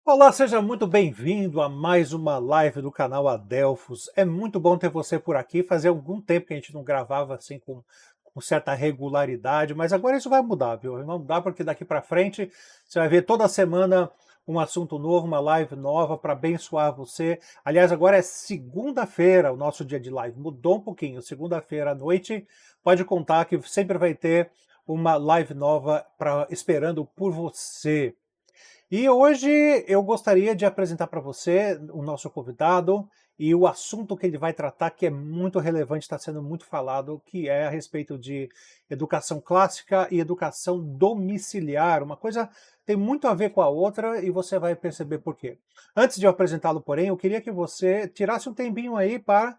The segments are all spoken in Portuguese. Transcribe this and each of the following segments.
Olá, seja muito bem-vindo a mais uma live do canal Adelphos. É muito bom ter você por aqui. Fazia algum tempo que a gente não gravava assim com certa regularidade, mas agora isso vai mudar, viu? Vai mudar porque daqui para frente você vai ver toda semana um assunto novo, uma live nova para abençoar você. Aliás, agora é segunda-feira, o nosso dia de live. Mudou um pouquinho. Segunda-feira à noite, pode contar que sempre vai ter uma live nova esperando por você. E hoje eu gostaria de apresentar para você o nosso convidado e o assunto que ele vai tratar, que é muito relevante, está sendo muito falado, que é a respeito de educação clássica e educação domiciliar. Uma coisa tem muito a ver com a outra e você vai perceber por quê. Antes de eu apresentá-lo, porém, eu queria que você tirasse um tempinho aí para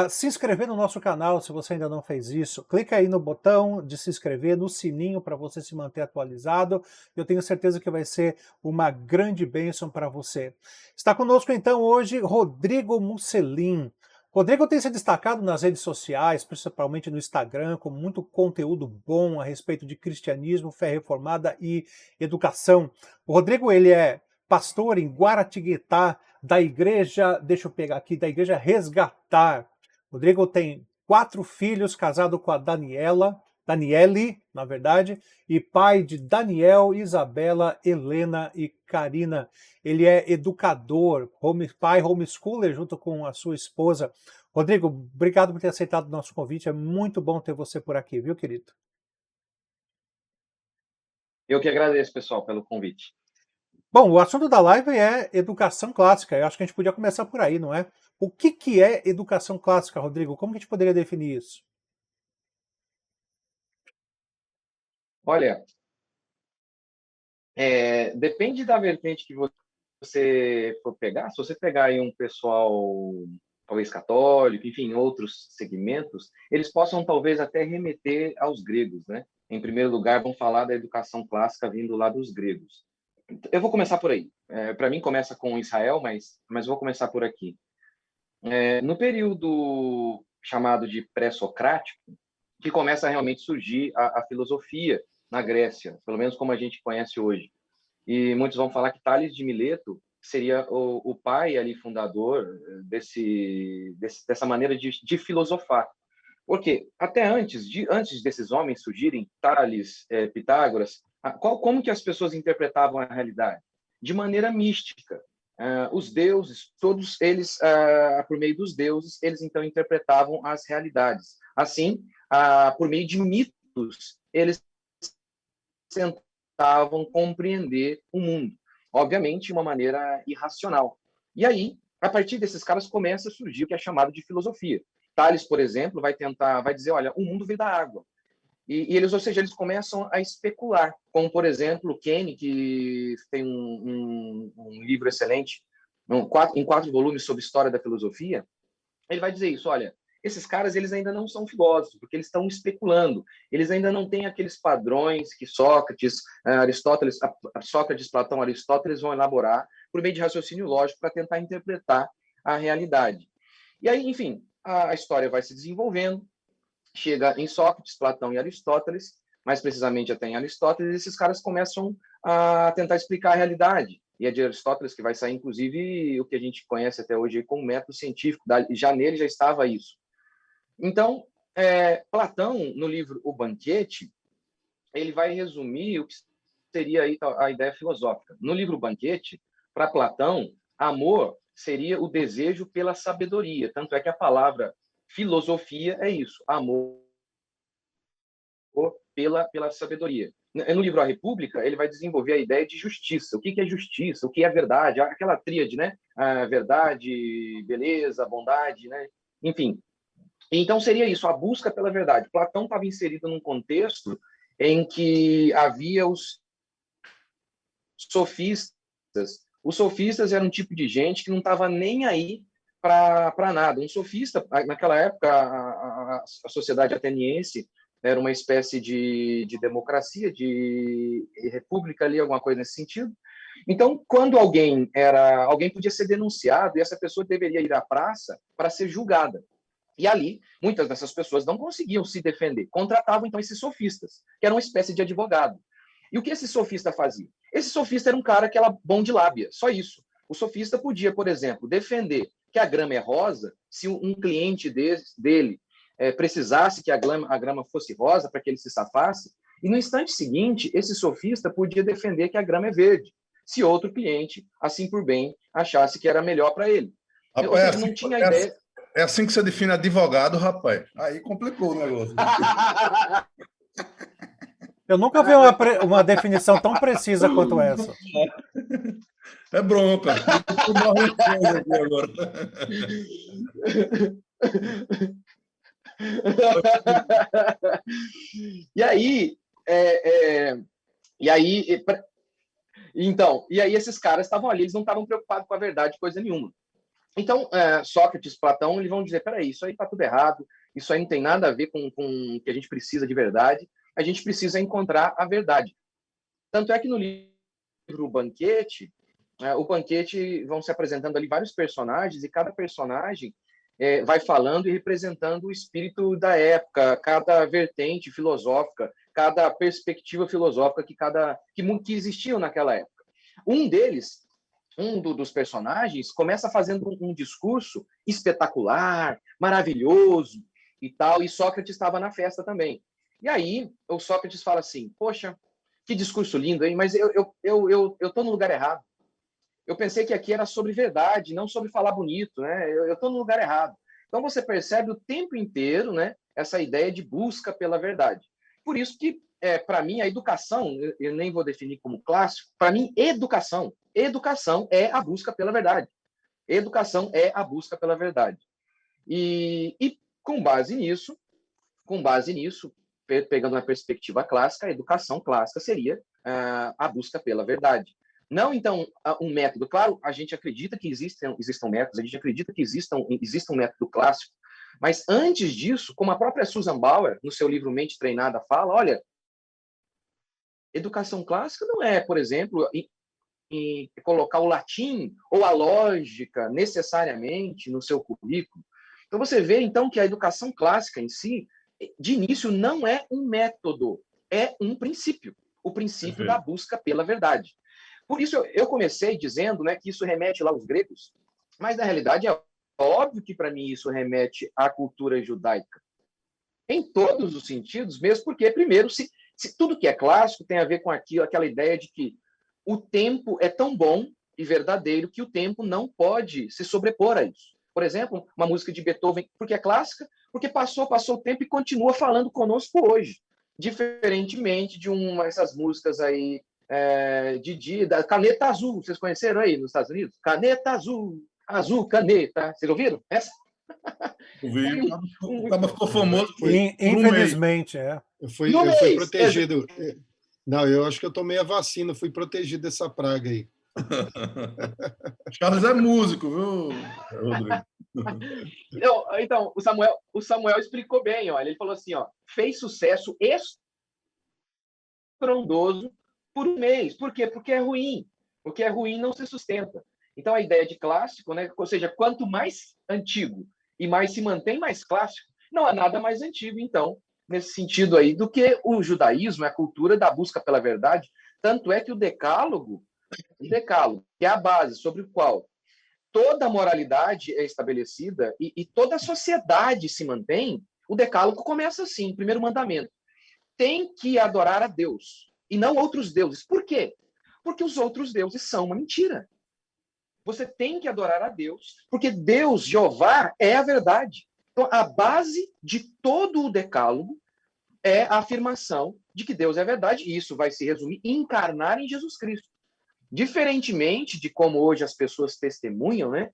se inscrever no nosso canal, se você ainda não fez isso. Clica aí no botão de se inscrever, no sininho para você se manter atualizado. Eu tenho certeza que vai ser uma grande bênção para você. Está conosco então hoje Rodrigo Musselin. Rodrigo tem se destacado nas redes sociais, principalmente no Instagram, com muito conteúdo bom a respeito de cristianismo, fé reformada e educação. O Rodrigo, ele é pastor em Guaratinguetá, da igreja, deixa eu pegar aqui, da igreja Resgatar. Rodrigo tem 4 filhos, casado com a Daniele, na verdade, e pai de Daniel, Isabela, Helena e Karina. Ele é educador, pai homeschooler, junto com a sua esposa. Rodrigo, obrigado por ter aceitado o nosso convite. É muito bom ter você por aqui, viu, querido? Eu que agradeço, pessoal, pelo convite. Bom, o assunto da live é educação clássica. Eu acho que a gente podia começar por aí, não é? O que é educação clássica, Rodrigo? Como que a gente poderia definir isso? Olha, depende da vertente que você for pegar. Se você pegar aí um pessoal, talvez católico, enfim, outros segmentos, eles possam talvez até remeter aos gregos, né? Em primeiro lugar, vamos falar da educação clássica vindo lá dos gregos. Eu vou começar por aí. Para mim, começa com Israel, mas vou começar por aqui. No período chamado de pré-socrático, que começa a realmente surgir a filosofia na Grécia, pelo menos como a gente conhece hoje. E muitos vão falar que Tales de Mileto seria o pai ali fundador dessa maneira de filosofar. Porque até antes desses homens surgirem, Tales, Pitágoras, como que as pessoas interpretavam a realidade? De maneira mística. Os deuses, todos eles, por meio dos deuses, eles então interpretavam as realidades. Assim, por meio de mitos, eles tentavam compreender o mundo, obviamente de uma maneira irracional. E aí, a partir desses caras começa a surgir o que é chamado de filosofia. Tales, por exemplo, vai dizer, olha, o mundo veio da água. E eles, ou seja, eles começam a especular, como por exemplo, Kenny, que tem um livro excelente, em 4 volumes sobre história da filosofia. Ele vai dizer isso, olha, esses caras eles ainda não são filósofos, porque eles estão especulando. Eles ainda não têm aqueles padrões que Sócrates, Sócrates, Platão, Aristóteles vão elaborar por meio de raciocínio lógico para tentar interpretar a realidade. E aí, enfim, a história vai se desenvolvendo, chega em Sócrates, Platão e Aristóteles, mais precisamente até em Aristóteles, e esses caras começam a tentar explicar a realidade. E é de Aristóteles que vai sair, inclusive, o que a gente conhece até hoje como método científico. Já nele já estava isso. Então, Platão, no livro O Banquete, ele vai resumir o que seria aí a ideia filosófica. No livro O Banquete, para Platão, amor seria o desejo pela sabedoria. Tanto é que a palavra filosofia é isso, amor pela sabedoria. No livro A República, ele vai desenvolver a ideia de justiça. O que é justiça? O que é verdade? Aquela tríade, né? A verdade, beleza, bondade, né? Enfim. Então, seria isso, a busca pela verdade. Platão estava inserido num contexto em que havia os sofistas. Os sofistas eram um tipo de gente que não estava nem aí para nada. Um sofista, naquela época, a sociedade ateniense era uma espécie de democracia, de república ali, alguma coisa nesse sentido. Então, quando alguém podia ser denunciado e essa pessoa deveria ir à praça para ser julgada. E ali, muitas dessas pessoas não conseguiam se defender. Contratavam, então, esses sofistas, que eram uma espécie de advogado. E o que esse sofista fazia? Esse sofista era um cara que era bom de lábia, só isso. O sofista podia, por exemplo, defender que a grama é rosa se um cliente dele precisasse que a grama fosse rosa para que ele se safasse, e no instante seguinte, esse sofista podia defender que a grama é verde, se outro cliente, assim por bem, achasse que era melhor para ele. Ou seja, não tinha ideia. É assim que você define advogado, rapaz. Aí complicou o negócio. Eu nunca vi uma definição tão precisa quanto essa. É bronca. Aqui agora. E aí, então, e aí esses caras estavam ali, eles não estavam preocupados com a verdade, coisa nenhuma. Então, Sócrates, Platão, eles vão dizer, peraí, isso aí está tudo errado, isso aí não tem nada a ver com o que a gente precisa de verdade, a gente precisa encontrar a verdade. Tanto é que no livro O Banquete vão se apresentando ali vários personagens, e cada personagem vai falando e representando o espírito da época, cada vertente filosófica, cada perspectiva filosófica que existiam naquela época. Dos personagens começa fazendo um discurso espetacular, maravilhoso e tal, e Sócrates estava na festa também. E aí o Sócrates fala assim, poxa, que discurso lindo, hein? Mas eu estou no lugar errado. Eu pensei que aqui era sobre verdade, não sobre falar bonito, né? Eu estou no lugar errado. Então você percebe o tempo inteiro, né, essa ideia de busca pela verdade. Por isso que, para mim, a educação, eu nem vou definir como clássico, para mim, educação é a busca pela verdade. Educação é a busca pela verdade. E com base nisso, pegando uma perspectiva clássica, a educação clássica seria a busca pela verdade. Não, então, um método. Claro, a gente acredita que existam métodos, a gente acredita que exista um método clássico, mas antes disso, como a própria Susan Bauer, no seu livro Mente Treinada, fala, olha, educação clássica não é, por exemplo, colocar o latim ou a lógica necessariamente no seu currículo. Então, você vê, então, que a educação clássica em si, de início, não é um método, é um princípio, o princípio da busca pela verdade. Por isso, eu comecei dizendo, né, que isso remete lá aos gregos, mas, na realidade, é óbvio que, para mim, isso remete à cultura judaica. Em todos os sentidos, mesmo porque, primeiro, se tudo que é clássico tem a ver com aquela ideia de que o tempo é tão bom e verdadeiro que o tempo não pode se sobrepor a isso. Por exemplo, uma música de Beethoven, porque é clássica, porque passou o tempo e continua falando conosco hoje. Diferentemente de essas músicas aí da Caneta Azul. Vocês conheceram aí nos Estados Unidos? Caneta Azul, azul, caneta. Vocês ouviram essa? Ouvi. O cara ficou famoso. Infelizmente, Eu fui protegido. Não, eu acho que eu tomei a vacina, fui protegido dessa praga aí. Charles é músico, viu, Rodrigo? Então, o Samuel explicou bem, olha, ele falou assim, fez sucesso estrondoso por um mês. Por quê? Porque é ruim. Porque é ruim não se sustenta. Então, a ideia de clássico, né? Ou seja, quanto mais antigo e mais se mantém mais clássico, não há nada mais antigo, então, nesse sentido aí, do que o judaísmo, a cultura da busca pela verdade. Tanto é que o Decálogo, que é a base sobre o qual toda a moralidade é estabelecida e toda a sociedade se mantém, o Decálogo começa assim, primeiro mandamento. Tem que adorar a Deus e não outros deuses. Por quê? Porque os outros deuses são uma mentira. Você tem que adorar a Deus, porque Deus, Jeová, é a verdade. Então, a base de todo o Decálogo é a afirmação de que Deus é a verdade, e isso vai se resumir em encarnar em Jesus Cristo. Diferentemente de como hoje as pessoas testemunham, né?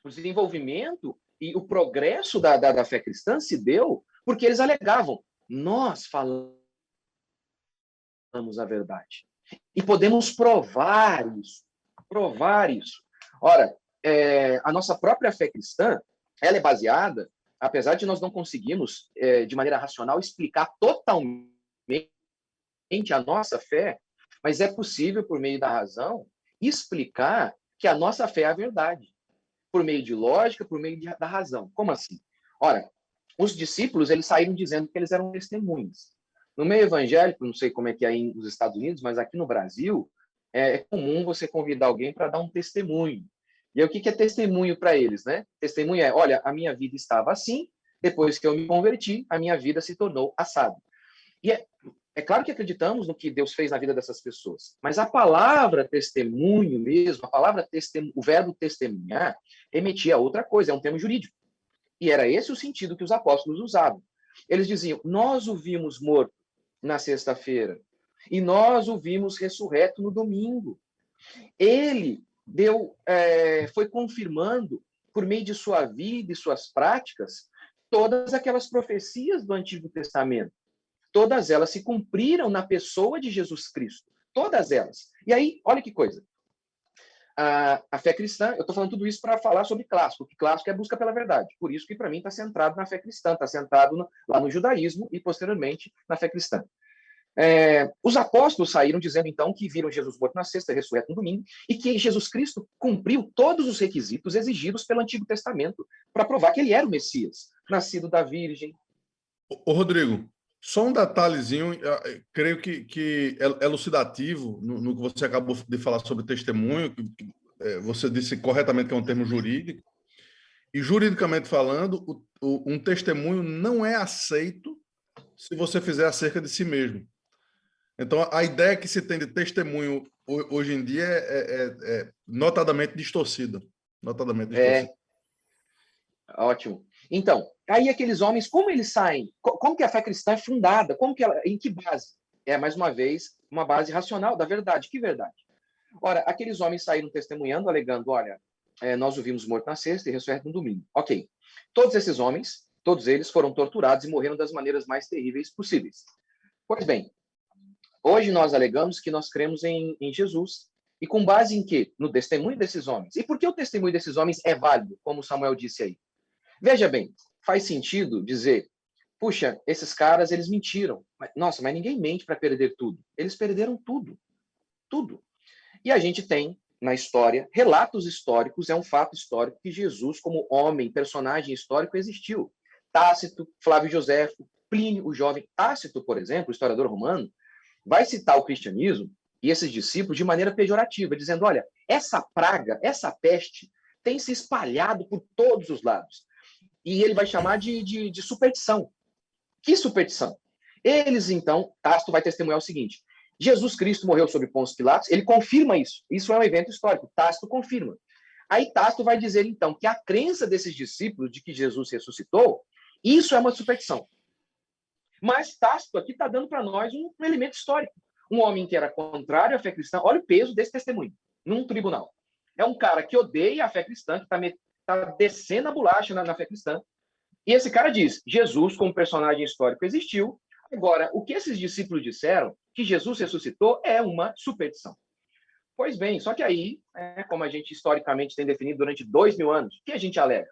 O desenvolvimento e o progresso da fé cristã se deu porque eles alegavam, nós falamos a verdade. E podemos provar isso. Ora, a nossa própria fé cristã, ela é baseada, apesar de nós não conseguirmos, de maneira racional, explicar totalmente a nossa fé, mas é possível, por meio da razão, explicar que a nossa fé é a verdade. Por meio de lógica, por meio da razão. Como assim? Ora, os discípulos, eles saíram dizendo que eles eram testemunhas. No meio evangélico, não sei como é que é aí nos Estados Unidos, mas aqui no Brasil, é comum você convidar alguém para dar um testemunho. E aí, o que é testemunho para eles, né? Testemunho é, olha, a minha vida estava assim, depois que eu me converti, a minha vida se tornou assado. E é claro que acreditamos no que Deus fez na vida dessas pessoas, mas a palavra testemunho mesmo, a palavra o verbo testemunhar, remetia a outra coisa, é um termo jurídico. E era esse o sentido que os apóstolos usavam. Eles diziam, nós o vimos morto na sexta-feira e nós o vimos ressurreto no domingo. Ele foi confirmando, por meio de sua vida e suas práticas, todas aquelas profecias do Antigo Testamento. Todas elas se cumpriram na pessoa de Jesus Cristo. Todas elas. E aí, olha que coisa. A fé cristã, eu estou falando tudo isso para falar sobre clássico, que clássico é a busca pela verdade. Por isso que, para mim, está centrado na fé cristã, está centrado lá no judaísmo e, posteriormente, na fé cristã. Os apóstolos saíram dizendo, então, que viram Jesus morto na sexta, ressurreto no domingo, e que Jesus Cristo cumpriu todos os requisitos exigidos pelo Antigo Testamento para provar que ele era o Messias, nascido da Virgem. Ô, Rodrigo, só um detalhezinho, creio que é elucidativo no que você acabou de falar sobre testemunho, que você disse corretamente que é um termo jurídico, e juridicamente falando, um testemunho não é aceito se você fizer acerca de si mesmo. Então, a ideia que se tem de testemunho hoje em dia é notadamente distorcida. Notadamente distorcida. Ótimo. Então, aí aqueles homens, como eles saem? Como que a fé cristã é fundada? Em que base? Mais uma vez, uma base racional da verdade. Que verdade? Ora, aqueles homens saíram testemunhando, alegando, olha, nós o vimos morto na sexta e ressurreto no domingo. Ok. Todos esses homens, todos eles foram torturados e morreram das maneiras mais terríveis possíveis. Pois bem, hoje nós alegamos que nós cremos em Jesus. E com base em quê? No testemunho desses homens. E por que o testemunho desses homens é válido, como Samuel disse aí? Veja bem, faz sentido dizer, puxa, esses caras, eles mentiram. Nossa, mas ninguém mente para perder tudo. Eles perderam tudo. Tudo. E a gente tem, na história, relatos históricos, é um fato histórico que Jesus, como homem, personagem histórico, existiu. Tácito, Flávio Joséfo, Plínio, o jovem. Tácito, por exemplo, o historiador romano, vai citar o cristianismo e esses discípulos de maneira pejorativa, dizendo, olha, essa praga, essa peste, tem se espalhado por todos os lados. E ele vai chamar de superstição. Que superstição? Eles, então, Tácito vai testemunhar o seguinte, Jesus Cristo morreu sob Pôncio Pilatos, ele confirma isso. Isso é um evento histórico, Tácito confirma. Aí Tácito vai dizer, então, que a crença desses discípulos de que Jesus ressuscitou, isso é uma superstição. Mas Tácito aqui está dando para nós um elemento histórico. Um homem que era contrário à fé cristã, olha o peso desse testemunho, num tribunal. É um cara que odeia a fé cristã, que está descendo a bolacha na fé cristã. E esse cara diz, Jesus, como personagem histórico, existiu. Agora, o que esses discípulos disseram, que Jesus ressuscitou, é uma superstição. Pois bem, só que aí, como a gente historicamente tem definido durante 2000 anos, o que a gente alega?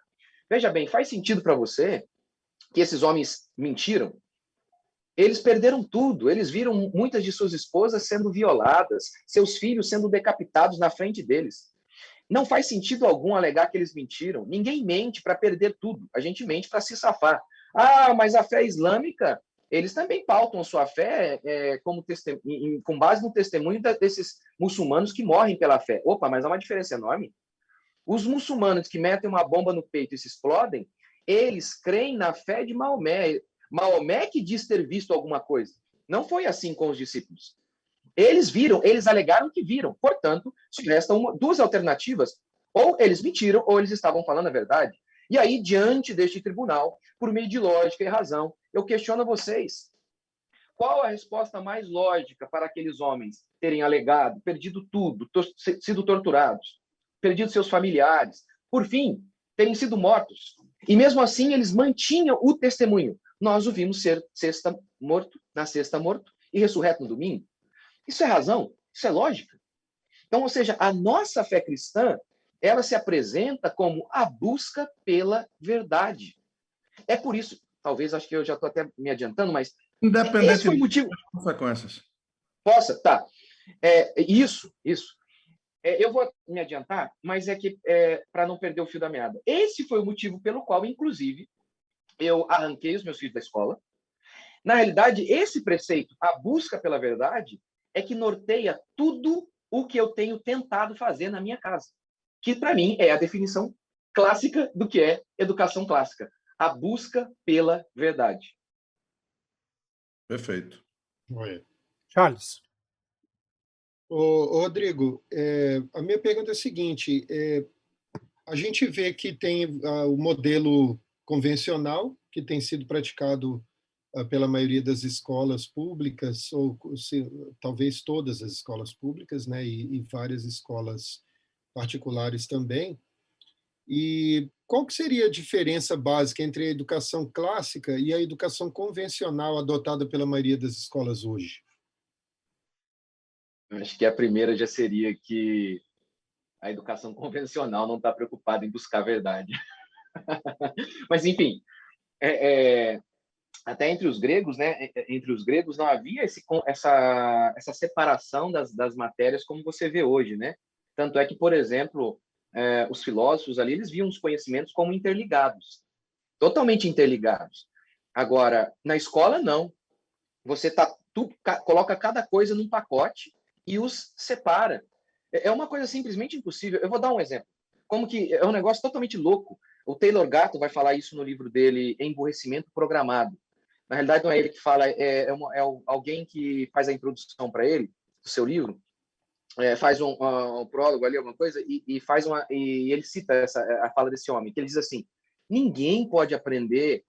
Veja bem, faz sentido para você que esses homens mentiram? Eles perderam tudo, eles viram muitas de suas esposas sendo violadas, seus filhos sendo decapitados na frente deles. Não faz sentido algum alegar que eles mentiram. Ninguém mente para perder tudo. A gente mente para se safar. Ah, mas a fé islâmica, eles também pautam sua fé com base no testemunho desses muçulmanos que morrem pela fé. Opa, mas há uma diferença enorme. Os muçulmanos que metem uma bomba no peito e se explodem, eles creem na fé de Maomé. Maomé que diz ter visto alguma coisa. Não foi assim com os discípulos. Eles viram, eles alegaram que viram. Portanto, só restam duas alternativas. Ou eles mentiram, ou eles estavam falando a verdade. E aí, diante deste tribunal, por meio de lógica e razão, eu questiono vocês. Qual a resposta mais lógica para aqueles homens terem alegado, perdido tudo, sido torturados, perdido seus familiares, por fim, terem sido mortos? E mesmo assim, eles mantinham o testemunho. Nós o vimos ser na sexta morto e ressurreto no domingo. Isso é razão? Isso é lógica? Então, ou seja, a nossa fé cristã, ela se apresenta como a busca pela verdade. É por isso, talvez, acho que eu já estou até me adiantando, mas independente esse foi o motivo. Das consequências. Possa? Tá. Isso. Eu vou me adiantar, mas para não perder o fio da meada. Esse foi o motivo pelo qual, inclusive, eu arranquei os meus filhos da escola, Na realidade, esse preceito, a busca pela verdade, é que norteia tudo o que eu tenho tentado fazer na minha casa. Que, para mim, é a definição clássica do que é educação clássica. A busca pela verdade. Perfeito. Olha. Charles. Ô, Rodrigo, a minha pergunta é a seguinte: a gente vê que tem o modelo convencional, que tem sido praticado pela maioria das escolas públicas, ou talvez todas as escolas públicas, né, e várias escolas particulares também. E qual que seria a diferença básica entre a educação clássica e a educação convencional adotada pela maioria das escolas hoje? Acho que a primeira já seria que a educação convencional não está preocupada em buscar a verdade. Mas, enfim, até entre os gregos, né? Entre os gregos não havia essa separação das matérias como você vê hoje, né? Tanto é que, por exemplo, os filósofos ali, eles viam os conhecimentos como interligados, totalmente interligados. Agora, na escola, não. Você coloca cada coisa num pacote e os separa. É uma coisa simplesmente impossível. Eu vou dar um exemplo. Como que é um negócio totalmente louco. O Taylor Gatto vai falar isso no livro dele, Emburrecimento Programado. Na realidade, não é ele que fala, alguém que faz a introdução para ele, do seu livro, faz um prólogo ali, alguma coisa, e ele cita a fala desse homem, que ele diz assim: ninguém pode aprender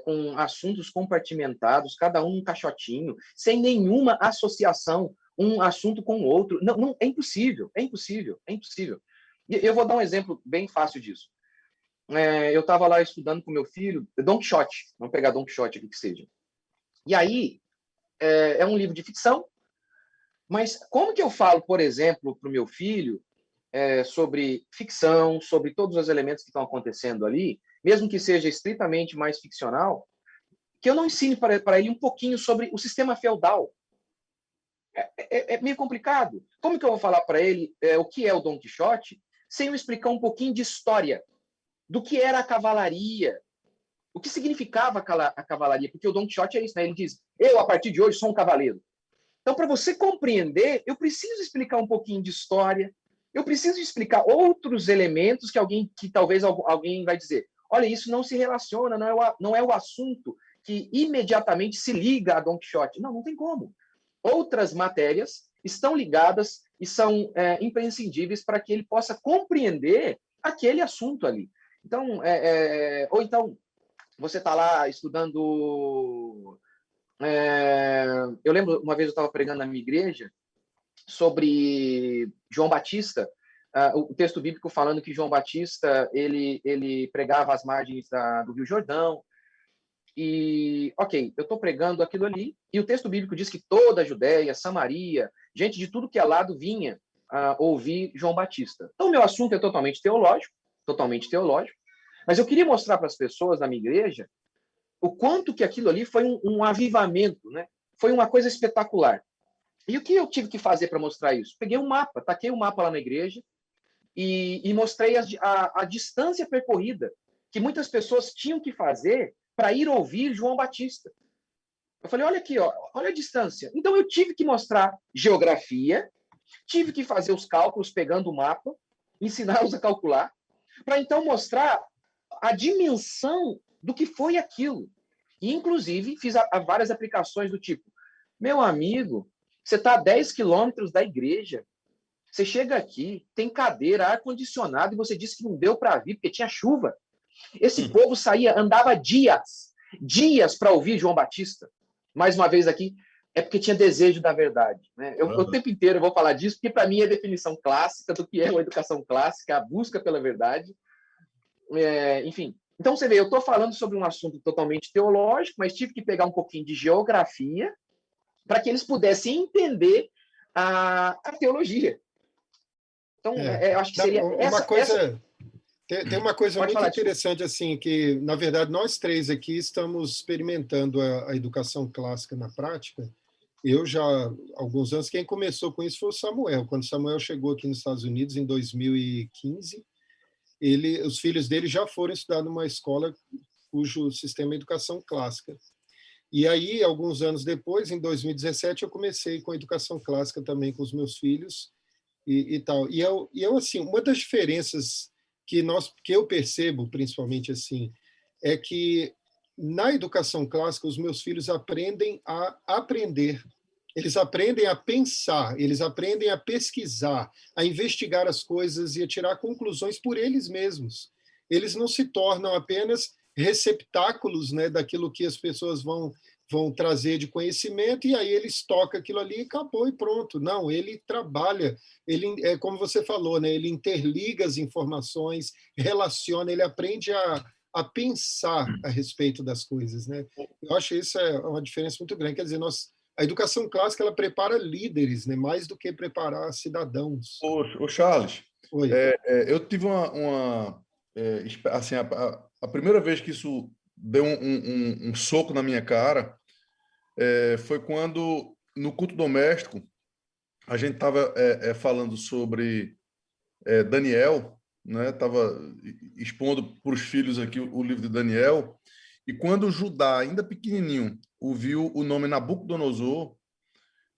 com assuntos compartimentados, cada um caixotinho, sem nenhuma associação, um assunto com o outro. Não, é impossível, é impossível, é impossível. E eu vou dar um exemplo bem fácil disso. Eu estava lá estudando com meu filho, Don Quixote, vamos pegar Don Quixote aqui que seja. E aí, é um livro de ficção, mas como que eu falo, por exemplo, para o meu filho sobre ficção, sobre todos os elementos que estão acontecendo ali, mesmo que seja estritamente mais ficcional, que eu não ensine para ele um pouquinho sobre o sistema feudal? É meio complicado. Como que eu vou falar para ele o que é o Don Quixote sem eu explicar um pouquinho de história do que era a cavalaria, o que significava a cavalaria? Porque o Don Quixote é isso, né? Ele diz: eu, a partir de hoje, sou um cavaleiro. Então, para você compreender, eu preciso explicar um pouquinho de história, eu preciso explicar outros elementos que talvez alguém vai dizer: olha, isso não se relaciona, não é o assunto que imediatamente se liga a Don Quixote. Não tem como. Outras matérias estão ligadas e são imprescindíveis para que ele possa compreender aquele assunto ali. Então, ou então, você está lá estudando. Eu lembro, uma vez eu estava pregando na minha igreja sobre João Batista, o texto bíblico falando que João Batista ele pregava às margens do Rio Jordão. E, ok, eu estou pregando aquilo ali, e o texto bíblico diz que toda a Judéia, Samaria, gente de tudo que é lado vinha ouvir João Batista. Então, meu assunto é totalmente teológico, mas eu queria mostrar para as pessoas da minha igreja o quanto que aquilo ali foi um avivamento, né? Foi uma coisa espetacular. E o que eu tive que fazer para mostrar isso? Peguei um mapa, taquei um mapa lá na igreja e mostrei a distância percorrida que muitas pessoas tinham que fazer para ir ouvir João Batista. Eu falei, olha aqui, olha a distância. Então, eu tive que mostrar geografia, tive que fazer os cálculos pegando o mapa, ensiná-los a calcular, para então mostrar a dimensão do que foi aquilo. E, inclusive, fiz várias aplicações do tipo: meu amigo, você está a 10 quilômetros da igreja, você chega aqui, tem cadeira, ar-condicionado, e você disse que não deu para vir porque tinha chuva. Esse povo andava dias para ouvir João Batista. Mais uma vez aqui, é porque tinha desejo da verdade. Né? O tempo inteiro eu vou falar disso, porque para mim é a definição clássica do que é uma educação clássica, a busca pela verdade. Enfim, então você vê, eu estou falando sobre um assunto totalmente teológico, mas tive que pegar um pouquinho de geografia para que eles pudessem entender a teologia. Então, eu acho que seria uma coisa. Tem uma coisa Pode muito falar, interessante, assim, que, na verdade, nós três aqui estamos experimentando a educação clássica na prática. Eu já, há alguns anos, quem começou com isso foi o Samuel. Quando o Samuel chegou aqui nos Estados Unidos, em 2015, os filhos dele já foram estudar numa escola cujo sistema é educação clássica. E aí, alguns anos depois, em 2017, eu comecei com a educação clássica também com os meus filhos e tal. E eu, assim, uma das diferenças que eu percebo, principalmente assim, é que na educação clássica os meus filhos aprendem a aprender. Eles aprendem a pensar, eles aprendem a pesquisar, a investigar as coisas e a tirar conclusões por eles mesmos. Eles não se tornam apenas receptáculos, né, daquilo que as pessoas vão trazer de conhecimento, e aí eles tocam aquilo ali e acabou e pronto. Não, ele trabalha, ele, é como você falou, né, ele interliga as informações, relaciona, ele aprende a pensar a respeito das coisas, né? Eu acho que isso é uma diferença muito grande. Quer dizer, a educação clássica ela prepara líderes, né, mais do que preparar cidadãos. Ô Charles, Oi. eu tive assim, a primeira vez que isso deu um soco na minha cara foi quando, no culto doméstico, a gente estava falando sobre Daniel, né? Estava expondo para os filhos aqui o livro de Daniel, e quando Judá, ainda pequenininho, ouviu o nome Nabucodonosor,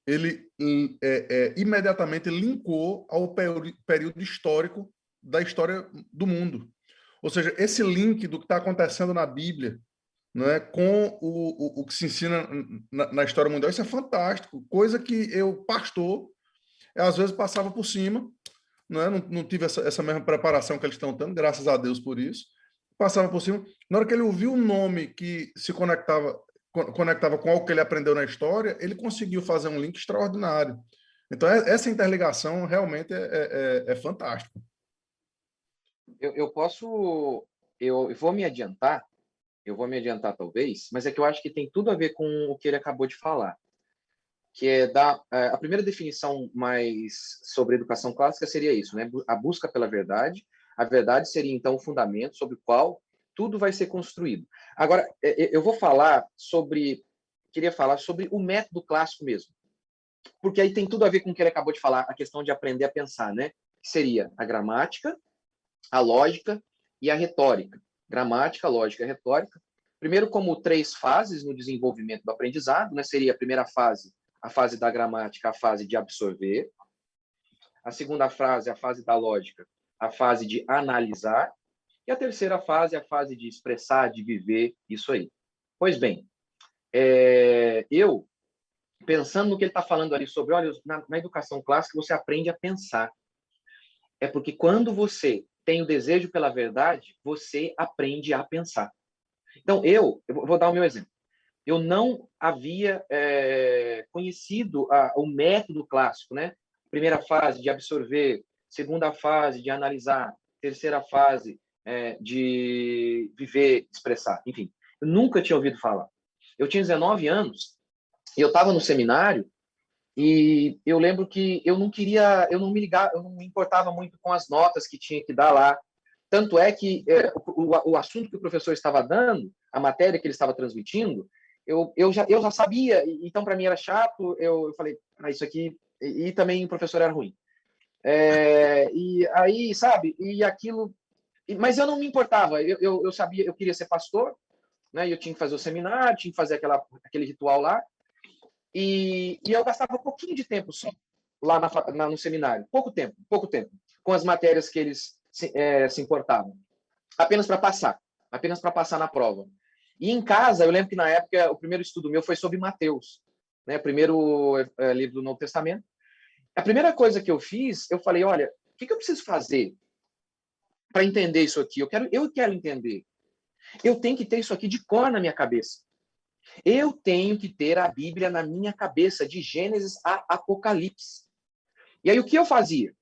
ele imediatamente linkou ao período histórico da história do mundo. Ou seja, esse link do que está acontecendo na Bíblia, né, com o que se ensina na história mundial, isso é fantástico. Coisa que eu, pastor, às vezes passava por cima, não tive essa mesma preparação que eles estão tendo, graças a Deus por isso. Passava por cima. Na hora que ele ouviu um nome que se conectava com algo que ele aprendeu na história, ele conseguiu fazer um link extraordinário. Então, essa interligação realmente é fantástica. Eu vou me adiantar, talvez, mas é que eu acho que tem tudo a ver com o que ele acabou de falar, que é a primeira definição mais sobre educação clássica seria isso, né? A busca pela verdade. A verdade seria, então, o fundamento sobre o qual tudo vai ser construído. Agora, eu queria falar sobre o método clássico mesmo, porque aí tem tudo a ver com o que ele acabou de falar, a questão de aprender a pensar, né? Que seria a gramática, a lógica e a retórica. Gramática, lógica e retórica. Primeiro, como 3 fases no desenvolvimento do aprendizado, né? Seria a primeira fase, a fase da gramática, a fase de absorver. A segunda fase, a fase da lógica, a fase de analisar. E a terceira fase, a fase de expressar, de viver, isso aí. Pois bem, eu, pensando no que ele está falando ali sobre, olha, na educação clássica você aprende a pensar. É porque quando você tem o desejo pela verdade, você aprende a pensar. Então, eu vou dar o meu exemplo. Eu não havia conhecido o método clássico, né? Primeira fase de absorver, segunda fase de analisar, terceira fase de viver, expressar. Enfim, eu nunca tinha ouvido falar. Eu tinha 19 anos e eu estava no seminário e eu lembro que eu não me importava muito com as notas que tinha que dar lá. Tanto é que o assunto que o professor estava dando, a matéria que ele estava transmitindo, eu já sabia, então para mim era chato, eu falei, isso aqui, e também o professor era ruim. E aí, sabe, e aquilo, mas eu não me importava, eu sabia, eu queria ser pastor, né, e eu tinha que fazer o seminário, tinha que fazer aquele ritual lá, e eu gastava um pouquinho de tempo só lá no seminário, pouco tempo, com as matérias que eles se importavam, apenas para passar na prova. E em casa, eu lembro que na época o primeiro estudo meu foi sobre Mateus, né, o primeiro livro do Novo Testamento. A primeira coisa que eu fiz, eu falei, olha, o que eu preciso fazer para entender isso aqui? Eu quero entender. Eu tenho que ter isso aqui de cor na minha cabeça. Eu tenho que ter a Bíblia na minha cabeça, de Gênesis a Apocalipse. E aí o que eu fazia?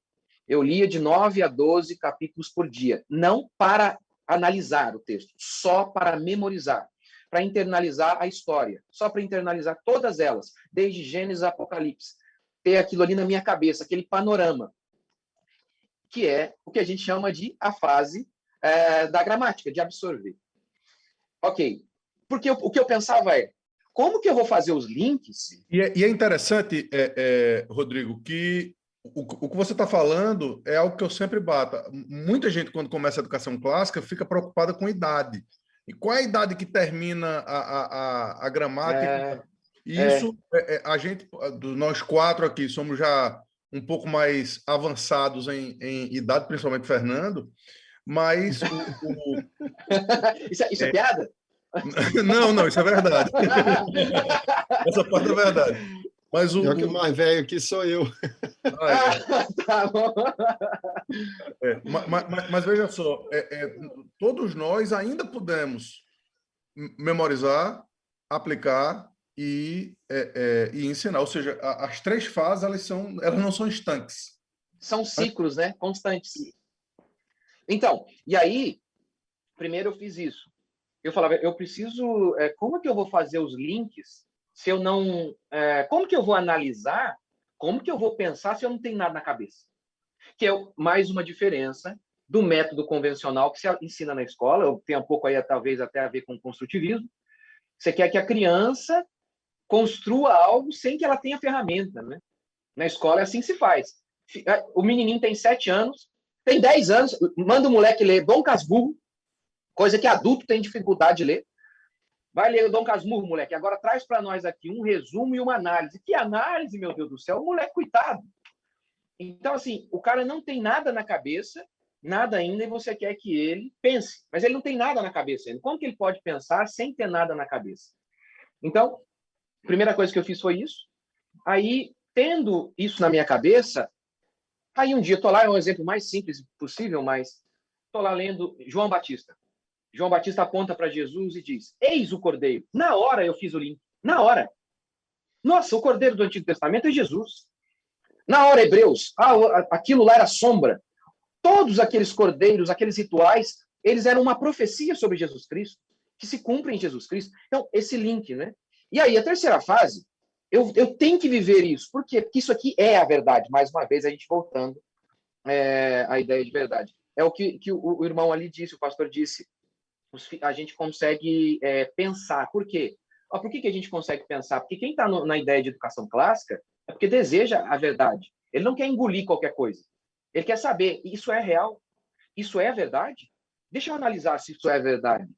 Eu lia de 9 a 12 capítulos por dia, não para analisar o texto, só para memorizar, para internalizar a história, só para internalizar todas elas, desde Gênesis a Apocalipse. Ter aquilo ali na minha cabeça, aquele panorama, que é o que a gente chama de a fase da gramática, de absorver. Ok. Porque o que eu pensava como que eu vou fazer os links? E é interessante, Rodrigo, que o que você está falando é algo que eu sempre bato. Muita gente, quando começa a educação clássica, fica preocupada com idade. E qual é a idade que termina a gramática? Isso, a gente, nós quatro aqui, somos já um pouco mais avançados em idade, principalmente Fernando, mas Isso é piada? Não, isso é verdade. Essa parte é verdade. Mas Pior que o mais velho aqui sou eu. Tá bom. Mas veja só, todos nós ainda podemos memorizar, aplicar e ensinar. Ou seja, as três fases elas não são estanques. São ciclos, né? Constantes. Então, e aí, primeiro eu fiz isso. Eu falava, eu preciso... como que eu vou fazer os links se eu não... como que eu vou analisar? Como que eu vou pensar se eu não tenho nada na cabeça? Que é mais uma diferença do método convencional que se ensina na escola. Tem um pouco aí, talvez, até a ver com construtivismo. Você quer que a criança construa algo sem que ela tenha ferramenta, né? Na escola é assim que se faz. O menininho tem 7 anos, tem 10 anos, manda o moleque ler Dom Casmurro, coisa que adulto tem dificuldade de ler. Vai ler o Dom Casmurro, moleque. Agora traz para nós aqui um resumo e uma análise. Que análise, meu Deus do céu? O moleque, coitado. Então, assim, o cara não tem nada na cabeça, nada ainda, e você quer que ele pense. Mas ele não tem nada na cabeça ainda. Como que ele pode pensar sem ter nada na cabeça? Então, a primeira coisa que eu fiz foi isso. Aí, tendo isso na minha cabeça, aí um dia, estou lá, é um exemplo mais simples possível, mas estou lá lendo João Batista. João Batista aponta para Jesus e diz, eis o Cordeiro. Na hora eu fiz o link. Na hora. Nossa, o Cordeiro do Antigo Testamento é Jesus. Na hora, Hebreus, aquilo lá era sombra. Todos aqueles cordeiros, aqueles rituais, eles eram uma profecia sobre Jesus Cristo, que se cumpre em Jesus Cristo. Então, esse link, né? E aí, a terceira fase, eu tenho que viver isso. Por quê? Porque isso aqui é a verdade. Mais uma vez, a gente voltando à ideia de verdade. É o que o irmão ali disse, o pastor disse. A gente consegue pensar. Por quê? Por que a gente consegue pensar? Porque quem está na ideia de educação clássica é porque deseja a verdade. Ele não quer engolir qualquer coisa. Ele quer saber, isso é real? Isso é verdade? Deixa eu analisar se isso é verdade.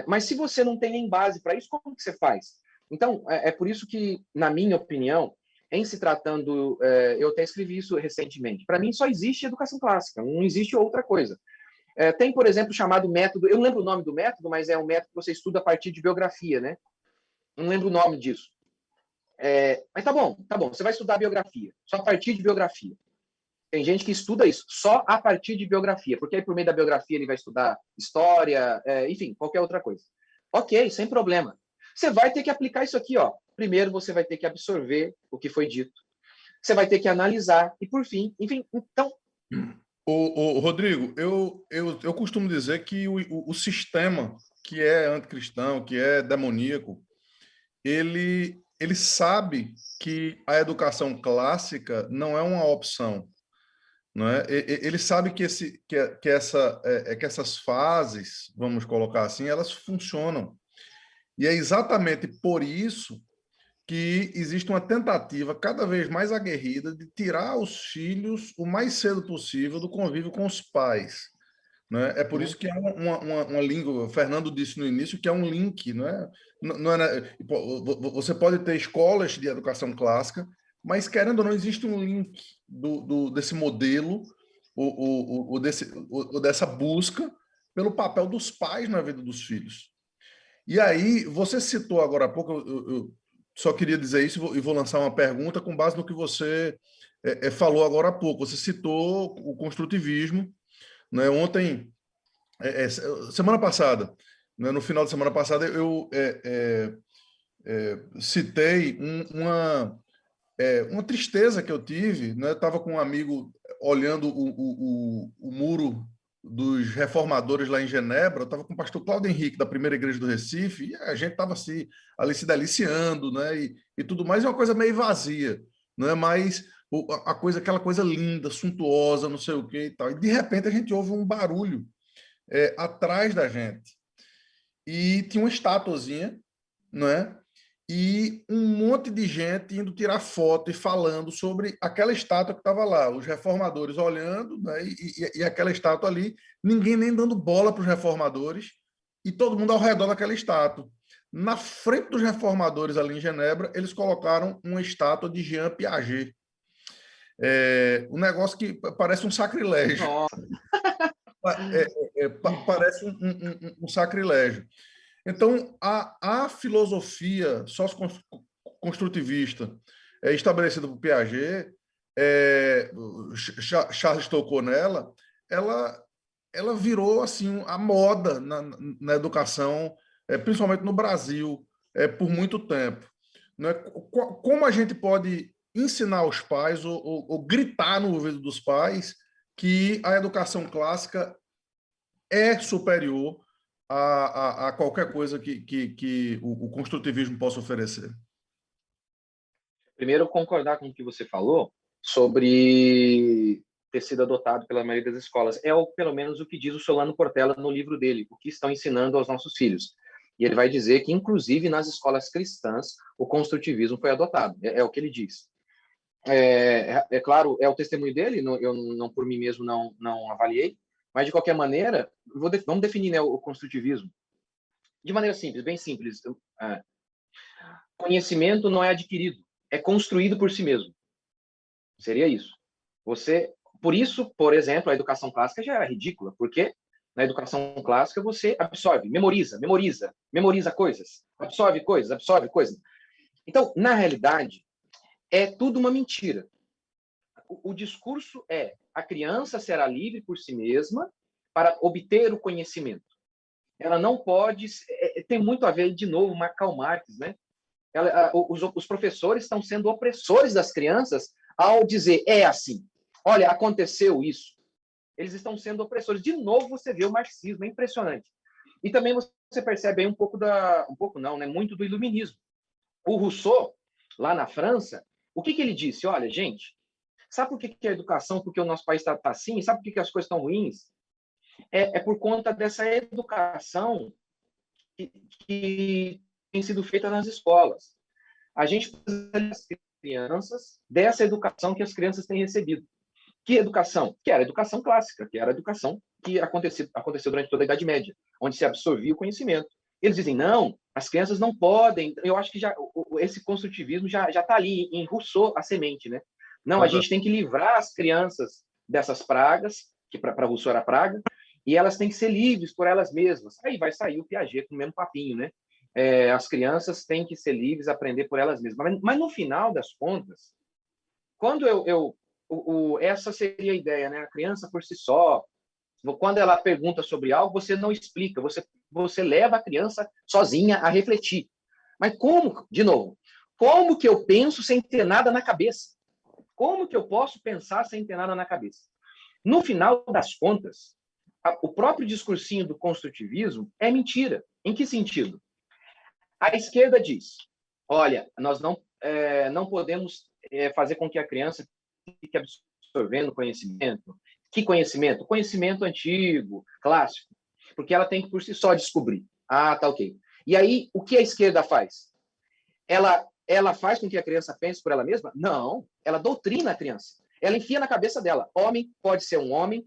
Mas se você não tem nem base para isso, como que você faz? Então, é por isso que, na minha opinião, em se tratando... eu até escrevi isso recentemente. Para mim, só existe educação clássica. Não existe outra coisa. Tem, por exemplo, o chamado método... Eu não lembro o nome do método, mas é um método que você estuda a partir de biografia, né? Não lembro o nome disso. Mas tá bom. Você vai estudar biografia, só a partir de biografia. Tem gente que estuda isso só a partir de biografia, porque aí por meio da biografia ele vai estudar história, enfim, qualquer outra coisa. Ok, sem problema. Você vai ter que aplicar isso aqui, ó. Primeiro você vai ter que absorver o que foi dito. Você vai ter que analisar e, por fim, enfim, então... Rodrigo, eu costumo dizer que o sistema que é anticristão, que é demoníaco, ele sabe que a educação clássica não é uma opção, não é? Ele sabe que essas fases, vamos colocar assim, elas funcionam. E é exatamente por isso que existe uma tentativa cada vez mais aguerrida de tirar os filhos o mais cedo possível do convívio com os pais. Né? É por isso que há uma língua, o Fernando disse no início, que é um link. Você pode ter escolas de educação clássica, mas, querendo ou não, existe um link desse modelo, dessa busca pelo papel dos pais na vida dos filhos. E aí, você citou agora há pouco, eu só queria dizer isso e vou lançar uma pergunta com base no que você falou agora há pouco. Você citou o construtivismo, né? Ontem, semana passada, né? No final de semana passada, eu citei uma tristeza que eu tive, né? Eu estava com um amigo olhando o muro dos reformadores lá em Genebra. Eu estava com o pastor Cláudio Henrique, da Primeira Igreja do Recife, e a gente estava assim, ali se deliciando, né? E tudo mais, é uma coisa meio vazia, né? Mas aquela coisa linda, suntuosa, não sei o que e tal. E de repente a gente ouve um barulho atrás da gente. E tinha uma estatuazinha, né? E um monte de gente indo tirar foto e falando sobre aquela estátua que estava lá, os reformadores olhando, né, e aquela estátua ali, ninguém nem dando bola para os reformadores, e todo mundo ao redor daquela estátua. Na frente dos reformadores ali em Genebra, eles colocaram uma estátua de Jean Piaget. Um negócio que parece um sacrilégio. Nossa. Parece um sacrilégio. Então, a filosofia socioconstrutivista estabelecida por Piaget, Charles tocou nela, ela virou assim a moda na educação, principalmente no Brasil, por muito tempo. Né? Como a gente pode ensinar os pais ou gritar no ouvido dos pais que a educação clássica é superior a qualquer coisa que o construtivismo possa oferecer? Primeiro, concordar com o que você falou sobre ter sido adotado pela maioria das escolas. Pelo menos, o que diz o Solano Portela no livro dele, o que estão ensinando aos nossos filhos. E ele vai dizer que, inclusive, nas escolas cristãs, o construtivismo foi adotado. É o que ele diz. Claro, é o testemunho dele, eu não por mim mesmo não avaliei, mas, de qualquer maneira, vamos definir, né, o construtivismo. De maneira simples, bem simples. Conhecimento não é adquirido, é construído por si mesmo. Seria isso. Por isso, por exemplo, a educação clássica já é ridícula, porque na educação clássica você absorve, memoriza coisas, absorve coisas. Então, na realidade, é tudo uma mentira. O discurso é: a criança será livre por si mesma para obter o conhecimento. Ela não pode... tem muito a ver, de novo, Karl Marx, né? Os professores estão sendo opressores das crianças ao dizer: é assim, olha, aconteceu isso. Eles estão sendo opressores. De novo, você vê o marxismo, é impressionante. E também você percebe aí muito do iluminismo. O Rousseau, lá na França, o que ele disse? Olha, gente, sabe por que a educação, porque o nosso país está assim? Sabe por que as coisas estão ruins? É por conta dessa educação que tem sido feita nas escolas. A gente precisa das crianças dessa educação que as crianças têm recebido. Que educação? Que era a educação clássica, que era a educação que aconteceu durante toda a Idade Média, onde se absorvia o conhecimento. Eles dizem: não, as crianças não podem. Eu acho que esse construtivismo já está ali, em Rousseau, a semente, né? Não, a gente tem que livrar as crianças dessas pragas, que para Rousseau era praga, e elas têm que ser livres por elas mesmas. Aí vai sair o Piaget com o mesmo papinho, né? As crianças têm que ser livres, aprender por elas mesmas. Mas no final das contas, quando essa seria a ideia, né? A criança por si só, quando ela pergunta sobre algo, você não explica, você leva a criança sozinha a refletir. Mas como, de novo, como que eu penso sem ter nada na cabeça? Como que eu posso pensar sem ter nada na cabeça? No final das contas, o próprio discursinho do construtivismo é mentira. Em que sentido? A esquerda diz: olha, nós não podemos fazer com que a criança fique absorvendo conhecimento. Que conhecimento? Conhecimento antigo, clássico. Porque ela tem que, por si só, descobrir. Ah, tá ok. E aí, o que a esquerda faz? Ela faz com que a criança pense por ela mesma? Não. Ela doutrina a criança. Ela enfia na cabeça dela: homem pode ser um homem,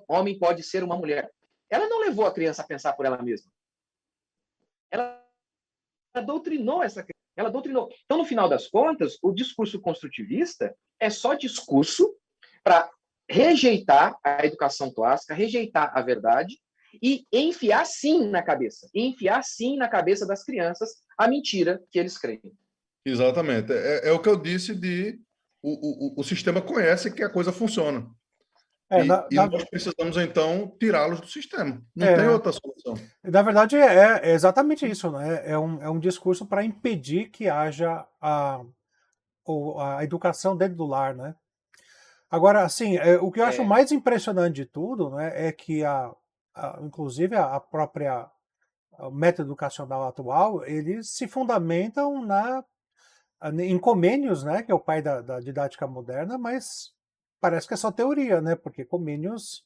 homem pode ser uma mulher. Ela não levou a criança a pensar por ela mesma. Ela doutrinou essa criança. Ela doutrinou. Então, no final das contas, o discurso construtivista é só discurso para rejeitar a educação clássica, rejeitar a verdade e enfiar sim na cabeça das crianças a mentira que eles creem. Exatamente. É o que eu disse o sistema conhece que a coisa funciona. Nós precisamos, então, tirá-los do sistema. Não tem outra solução. Na verdade, é exatamente isso, né? É um discurso para impedir que haja a educação dentro do lar, né? Agora, assim, o que eu acho mais impressionante de tudo, né, é que inclusive a própria método educacional atual, eles se fundamentam em Comênios, né, que é o pai da didática moderna, mas parece que é só teoria, né, porque Comênios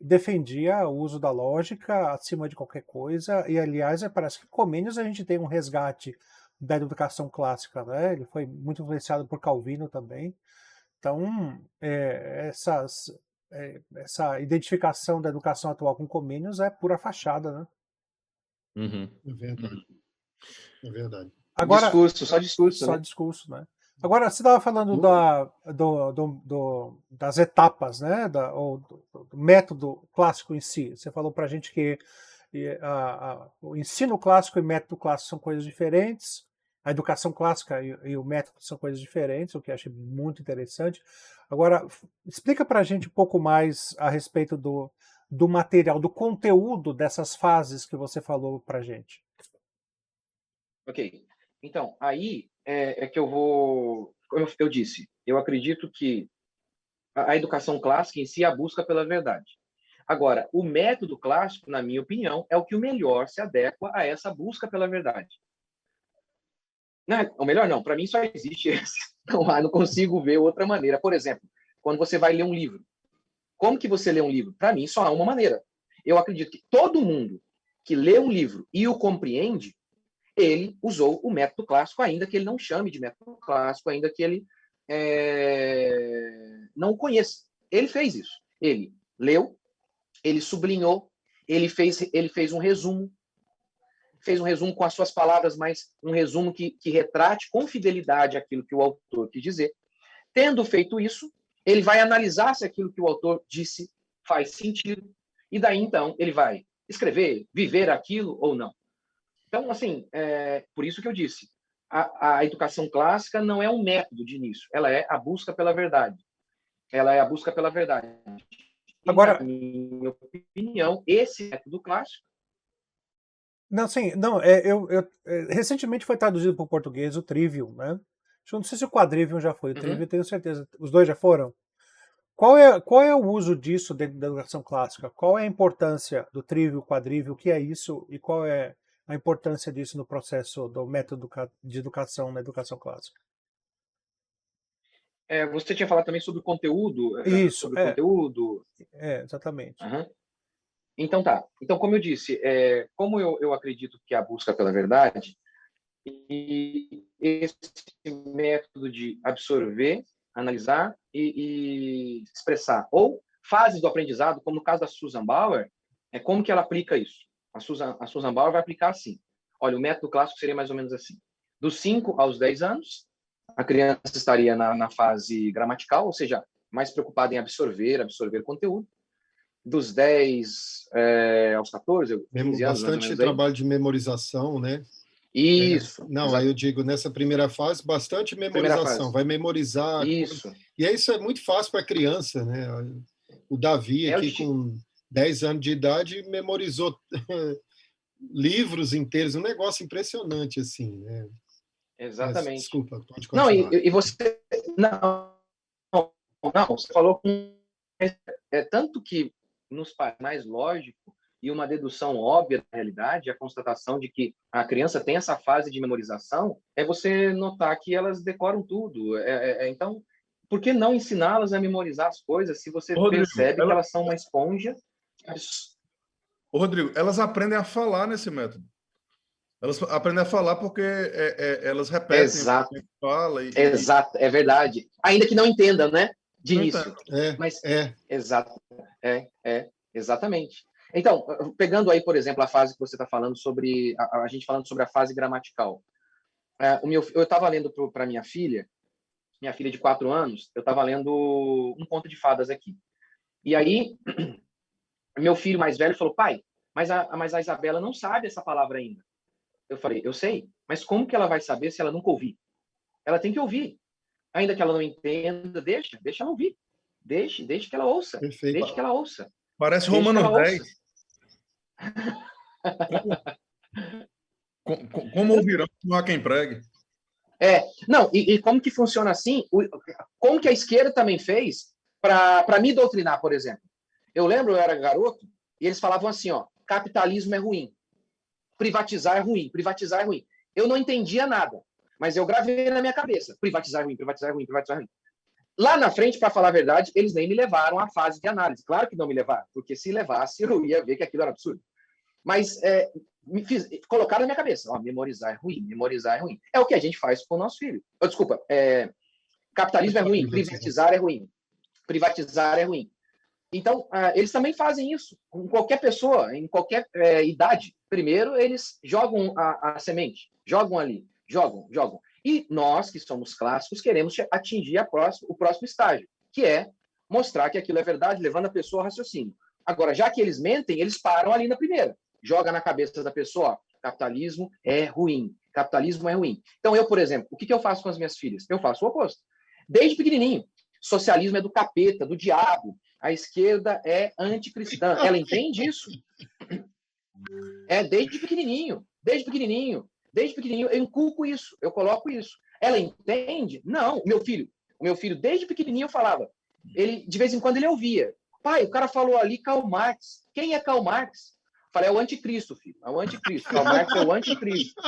defendia o uso da lógica acima de qualquer coisa, e aliás, parece que Comênios a gente tem um resgate da educação clássica, né, ele foi muito influenciado por Calvino também. Então, essa identificação da educação atual com Comênios é pura fachada, né? Uhum. É verdade. É verdade. Agora, Discurso, só discurso, só né? discurso, né? Agora, você estava falando das etapas, né? Do método clássico em si. Você falou para a gente que o ensino clássico e o método clássico são coisas diferentes. A educação clássica e o método são coisas diferentes, o que eu achei muito interessante. Agora, explica para a gente um pouco mais a respeito do material, do conteúdo dessas fases que você falou para a gente. Ok. Então, aí é que eu vou. Como eu disse, eu acredito que a educação clássica em si é a busca pela verdade. Agora, o método clássico, na minha opinião, é o que o melhor se adequa a essa busca pela verdade. Não, ou melhor, não, para mim só existe esse. Não consigo ver outra maneira. Por exemplo, quando você vai ler um livro. Como que você lê um livro? Para mim, só há uma maneira. Eu acredito que todo mundo que lê um livro e o compreende, ele usou o método clássico, ainda que ele não chame de método clássico, ainda que ele não o conheça. Ele fez isso. Ele leu, ele sublinhou, ele fez um resumo, com as suas palavras, mas um resumo que retrate com fidelidade aquilo que o autor quis dizer. Tendo feito isso, ele vai analisar se aquilo que o autor disse faz sentido, e daí, então, ele vai escrever, viver aquilo ou não. Então, assim, por isso que eu disse, a educação clássica não é um método de início, ela é a busca pela verdade. Ela é a busca pela verdade. E, Agora, na minha opinião, esse método clássico... não, sim, não, recentemente foi traduzido para o português o Trivium, né? Eu não sei se o Quadrivium já foi, o Trivium tenho certeza. Os dois já foram? Qual é o uso disso dentro da educação clássica? Qual é a importância do Trivium, Quadrivium, o que é isso e qual é a importância disso no processo do método de educação na educação clássica? Você tinha falado também sobre o conteúdo, Isso, exatamente. Uhum. Então tá. Então, como eu disse, como eu acredito que a busca pela verdade e esse método de absorver, analisar e expressar, ou fases do aprendizado, como no caso da Susan Bauer, como que ela aplica isso? A Susan Bauer vai aplicar assim. Olha, o método clássico seria mais ou menos assim. Dos 5 aos 10 anos, a criança estaria na fase gramatical, ou seja, mais preocupada em absorver conteúdo. Dos 10 aos 14, 15 anos, mais ou Bastante menos aí. trabalho de memorização, né? Isso. Não, aí eu digo, nessa primeira fase, bastante memorização. Vai memorizar. Isso. E isso é muito fácil para criança, né? O Davi, aqui com 10 anos de idade, memorizou livros inteiros, um negócio impressionante, assim, né? Exatamente. Mas, desculpa, pode continuar. Não, e você... Não, você falou com... tanto que nos parece mais lógico e uma dedução óbvia da realidade, a constatação de que a criança tem essa fase de memorização, é você notar que elas decoram tudo. Então, por que não ensiná-las a memorizar as coisas se você percebe que elas são uma esponja? Rodrigo, elas aprendem a falar nesse método. Elas aprendem a falar porque elas repetem. Exato. Fala Exato, é verdade. Ainda que não entendam, né? De início. Mas, exato. Exatamente. Então, pegando aí, por exemplo, a fase que você está falando sobre... A gente falando sobre a fase gramatical. Eu estava lendo para minha filha de 4 anos, eu estava lendo um conto de fadas aqui. E aí, meu filho mais velho falou, pai, mas a Isabela não sabe essa palavra ainda. Eu falei, eu sei, mas como que ela vai saber se ela nunca ouvir? Ela tem que ouvir. Ainda que ela não entenda, deixa ela ouvir. Deixe que ela ouça. Perfeito. Deixe que ela ouça. Parece Romanos 10. Como ouvirão, não há quem pregue. Não, e como que funciona assim? Como que a esquerda também fez para me doutrinar, por exemplo? Eu lembro, eu era garoto, e eles falavam assim, ó, capitalismo é ruim, privatizar é ruim, privatizar é ruim. Eu não entendia nada, mas eu gravei na minha cabeça, privatizar é ruim, privatizar é ruim, privatizar é ruim. Lá na frente, para falar a verdade, eles nem me levaram à fase de análise. Claro que não me levaram, porque se levasse, eu ia ver que aquilo era absurdo. Mas colocaram na minha cabeça, ó, memorizar é ruim, memorizar é ruim. É o que a gente faz com o nosso filho. Desculpa, capitalismo é ruim, privatizar é ruim. Privatizar é ruim. Então, eles também fazem isso com qualquer pessoa, em qualquer idade. Primeiro, eles jogam a semente, jogam ali, jogam. E nós, que somos clássicos, queremos atingir o próximo estágio, que é mostrar que aquilo é verdade, levando a pessoa ao raciocínio. Agora, já que eles mentem, eles param ali na primeira. Joga na cabeça da pessoa, ó, capitalismo é ruim. Capitalismo é ruim. Então, eu, por exemplo, o que eu faço com as minhas filhas? Eu faço o oposto. Desde pequenininho. Socialismo é do capeta, do diabo. A esquerda é anticristã. Ela entende isso? Desde pequenininho. Desde pequenininho. Eu inculco isso. Eu coloco isso. Ela entende? Não. O meu filho, desde pequenininho, eu falava. Ele, de vez em quando, ele ouvia. Pai, o cara falou ali Karl Marx. Quem é Karl Marx? Eu falei, é o anticristo, filho. É o anticristo. Karl Marx é o anticristo.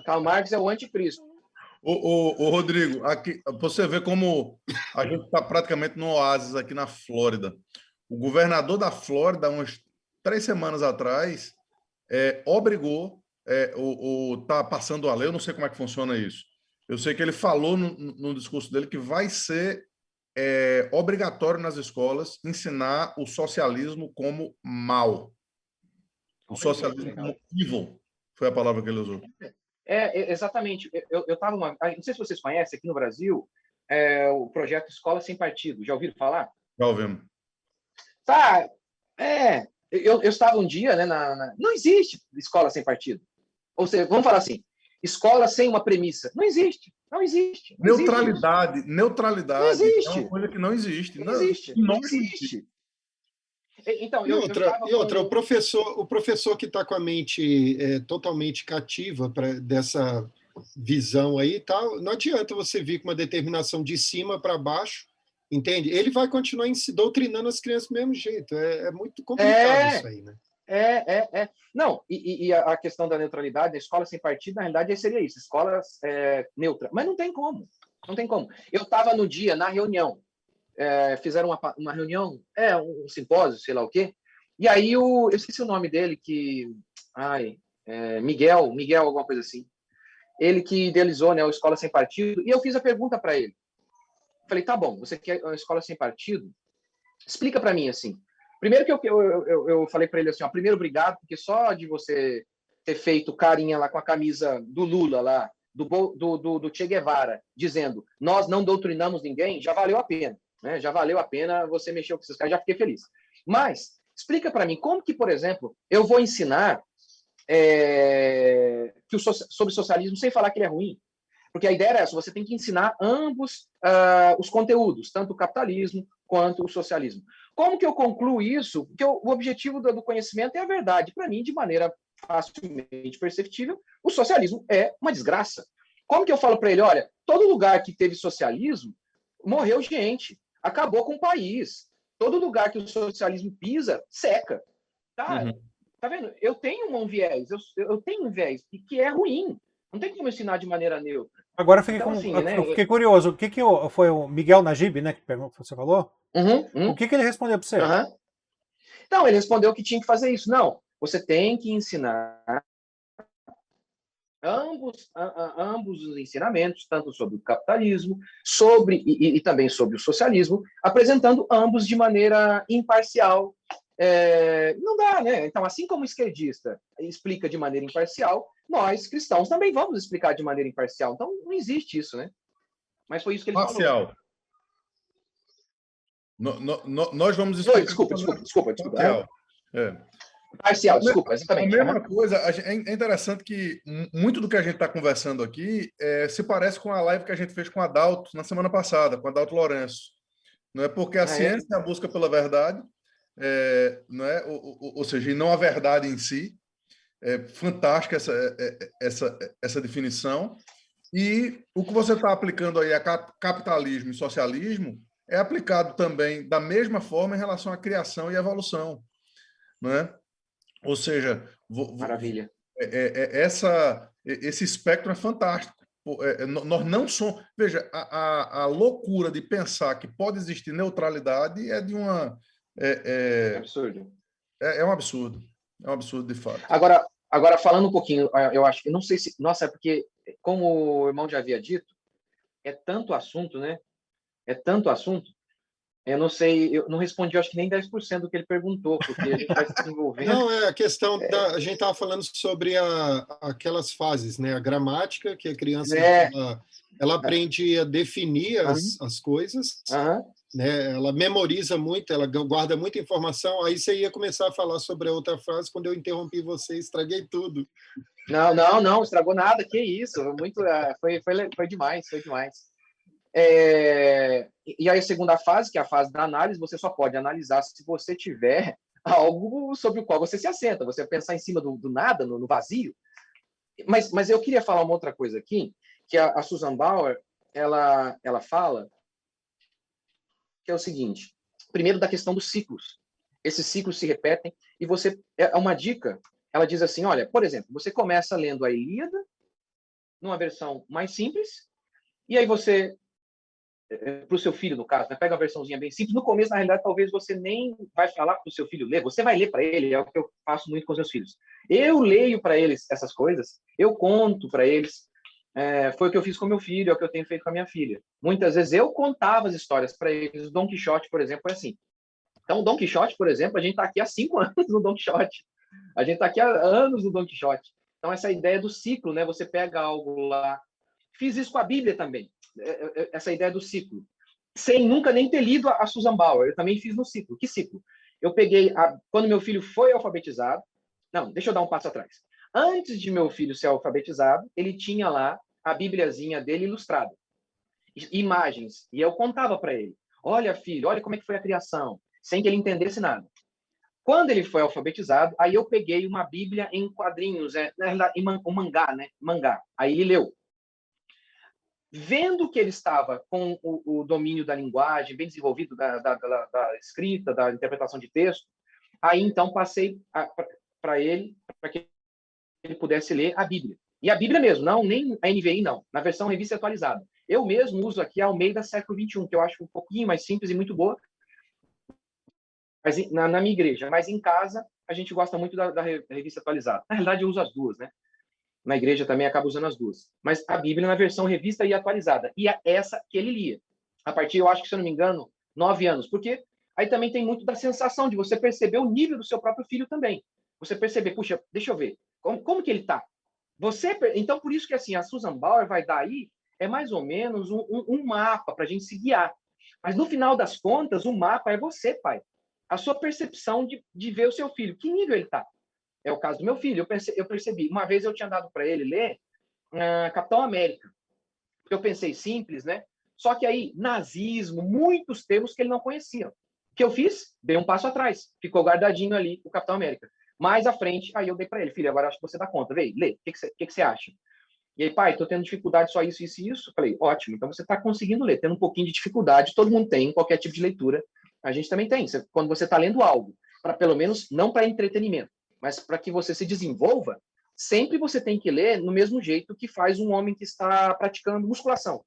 Karl Marx é o anticristo. Ô, Rodrigo, aqui, você vê como a gente está praticamente no oásis aqui na Flórida. O governador da Flórida, umas 3 semanas atrás, obrigou, tá passando a lei, eu não sei como é que funciona isso. Eu sei que ele falou no discurso dele que vai ser obrigatório nas escolas ensinar o socialismo como mal. O socialismo como evil, foi a palavra que ele usou. Exatamente. Eu estava não sei se vocês conhecem, aqui no Brasil, o projeto Escola Sem Partido. Já ouviram falar? Já ouvimos. Tá. Eu estava um dia, né, não existe escola sem partido. Ou seja, vamos falar assim, escola sem uma premissa. Não existe. Neutralidade. Não existe. É uma coisa que não existe. Não existe. Então, o professor que está com a mente totalmente cativa dessa visão aí, não adianta você vir com uma determinação de cima para baixo, entende? Ele vai continuar doutrinando as crianças do mesmo jeito. É muito complicado isso aí, né? Não, e a questão da neutralidade, a escola sem partido, na realidade, seria isso, escola neutra. Mas não tem como. Eu estava no dia, na reunião, fizeram uma reunião, um simpósio, sei lá o quê, e aí eu esqueci o nome dele, Miguel, alguma coisa assim. Ele que idealizou, né, a Escola Sem Partido, e eu fiz a pergunta para ele. Falei, tá bom, você quer uma escola sem partido? Explica para mim, assim. Primeiro que eu falei para ele assim, ó, primeiro, obrigado, porque só de você ter feito carinha lá com a camisa do Lula lá, do Che Guevara, dizendo, nós não doutrinamos ninguém, já valeu a pena. Né? Já valeu a pena você mexer com esses caras, já fiquei feliz. Mas, explica para mim, como que, por exemplo, eu vou ensinar sobre socialismo sem falar que ele é ruim? Porque a ideia era essa, você tem que ensinar ambos os conteúdos, tanto o capitalismo quanto o socialismo. Como que eu concluo isso? Porque o objetivo do conhecimento é a verdade. Para mim, de maneira facilmente perceptível, o socialismo é uma desgraça. Como que eu falo para ele, olha, todo lugar que teve socialismo, morreu gente, acabou com o país. Todo lugar que o socialismo pisa, seca. Tá, tá vendo? Eu tenho um viés, eu tenho um viés que é ruim. Não tem como ensinar de maneira neutra. Agora eu fiquei curioso. O que foi o Miguel Najib, né, que você falou? O que ele respondeu para você? Então, ele respondeu que tinha que fazer isso. Não, você tem que ensinar ambos os ensinamentos, tanto sobre o capitalismo, e também sobre o socialismo, apresentando ambos de maneira imparcial. Não dá, né? Então, assim como o esquerdista explica de maneira imparcial, nós, cristãos, também vamos explicar de maneira imparcial. Então, não existe isso, né? Mas foi isso que ele falou. Nós vamos explicar... Desculpa. Parcial, desculpa, exatamente. A mesma coisa, é interessante que muito do que a gente está conversando aqui se parece com a live que a gente fez com a Adalto na semana passada, com a Adalto Lourenço. Não é porque a ciência é a busca pela verdade, não é? Ou seja, e não a verdade em si. É fantástica essa definição. E o que você está aplicando aí a capitalismo e socialismo é aplicado também da mesma forma em relação à criação e evolução. Não é? Ou seja, maravilha. Esse espectro é fantástico. Nós não somos... Veja, a loucura de pensar que pode existir neutralidade é de uma... absurdo. É um absurdo. É um absurdo, de fato. Agora, falando um pouquinho, eu acho que... Não sei se... Nossa, é porque, como o irmão já havia dito, é tanto assunto, né? Eu não sei, eu não respondi, eu acho que nem 10% do que ele perguntou, porque a gente vai se desenvolvendo. Não, é a questão da. A gente estava falando sobre aquelas fases, né? A gramática, que a criança É, ela aprende a definir aham, as coisas, aham. né? Ela memoriza muito, ela guarda muita informação. Aí você ia começar a falar sobre a outra frase, quando eu interrompi você, estraguei tudo. Não, estragou nada, que isso, muito, foi demais, foi demais. E aí a segunda fase, que é a fase da análise, você só pode analisar se você tiver algo sobre o qual você se assenta, você pensar em cima do nada, no vazio. Mas eu queria falar uma outra coisa aqui, que a Susan Bauer, ela fala, que é o seguinte, primeiro da questão dos ciclos. Esses ciclos se repetem, e você, é uma dica, ela diz assim, olha, por exemplo, você começa lendo a Ilíada, numa versão mais simples, e aí você para o seu filho, no caso, né? Pega uma versãozinha bem simples. No começo, na realidade, talvez você nem vai falar para o seu filho ler, você vai ler para ele, é o que eu faço muito com os meus filhos. Eu leio para eles essas coisas, eu conto para eles. Foi o que eu fiz com meu filho, é o que eu tenho feito com a minha filha. Muitas vezes eu contava as histórias para eles. O Dom Quixote, por exemplo, é assim. Então, o Dom Quixote, por exemplo, a gente está aqui há 5 anos no Dom Quixote. A gente está aqui há anos no Dom Quixote. Então, essa ideia do ciclo, né? Você pega algo lá. Fiz isso com a Bíblia também, essa ideia do ciclo. Sem nunca nem ter lido a Susan Bauer, eu também fiz no ciclo. Que ciclo? Eu peguei, quando meu filho foi alfabetizado, não, deixa eu dar um passo atrás. Antes de meu filho ser alfabetizado, ele tinha lá a Bíbliazinha dele ilustrada, imagens, e eu contava para ele, olha filho, olha como é que foi a criação, sem que ele entendesse nada. Quando ele foi alfabetizado, aí eu peguei uma Bíblia em quadrinhos, um mangá, né? Mangá. Aí ele leu. Vendo que ele estava com o domínio da linguagem bem desenvolvido, da escrita, da interpretação de texto, aí então passei para ele, para que ele pudesse ler a Bíblia. E a Bíblia mesmo, não nem a NVI, não, na versão revista atualizada. Eu mesmo uso aqui a Almeida século XXI, que eu acho um pouquinho mais simples e muito boa, mas na minha igreja. Mas em casa, a gente gosta muito da revista atualizada. Na realidade, eu uso as duas, né? Na igreja também acaba usando as duas. Mas a Bíblia na versão revista e atualizada. E é essa que ele lia. A partir, eu acho que, se eu não me engano, 9 anos. Porque aí também tem muito da sensação de você perceber o nível do seu próprio filho também. Você perceber, puxa, deixa eu ver, como que ele está? Então, por isso que assim, a Susan Bauer vai dar aí, é mais ou menos um mapa para a gente se guiar. Mas no final das contas, o mapa é você, pai. A sua percepção de ver o seu filho. Que nível ele está? É o caso do meu filho. Eu percebi. Uma vez eu tinha dado para ele ler Capitão América. Porque eu pensei simples, né? Só que aí, nazismo, muitos termos que ele não conhecia. O que eu fiz? Dei um passo atrás. Ficou guardadinho ali o Capitão América. Mais à frente, aí eu dei para ele. Filho, agora acho que você dá conta. Vê, lê. O que você acha? E aí, pai, tô tendo dificuldade só isso, isso e isso. Falei, ótimo. Então você está conseguindo ler. Tendo um pouquinho de dificuldade, todo mundo tem, qualquer tipo de leitura. A gente também tem. Quando você está lendo algo, para pelo menos, não para entretenimento, mas para que você se desenvolva, sempre você tem que ler no mesmo jeito que faz um homem que está praticando musculação.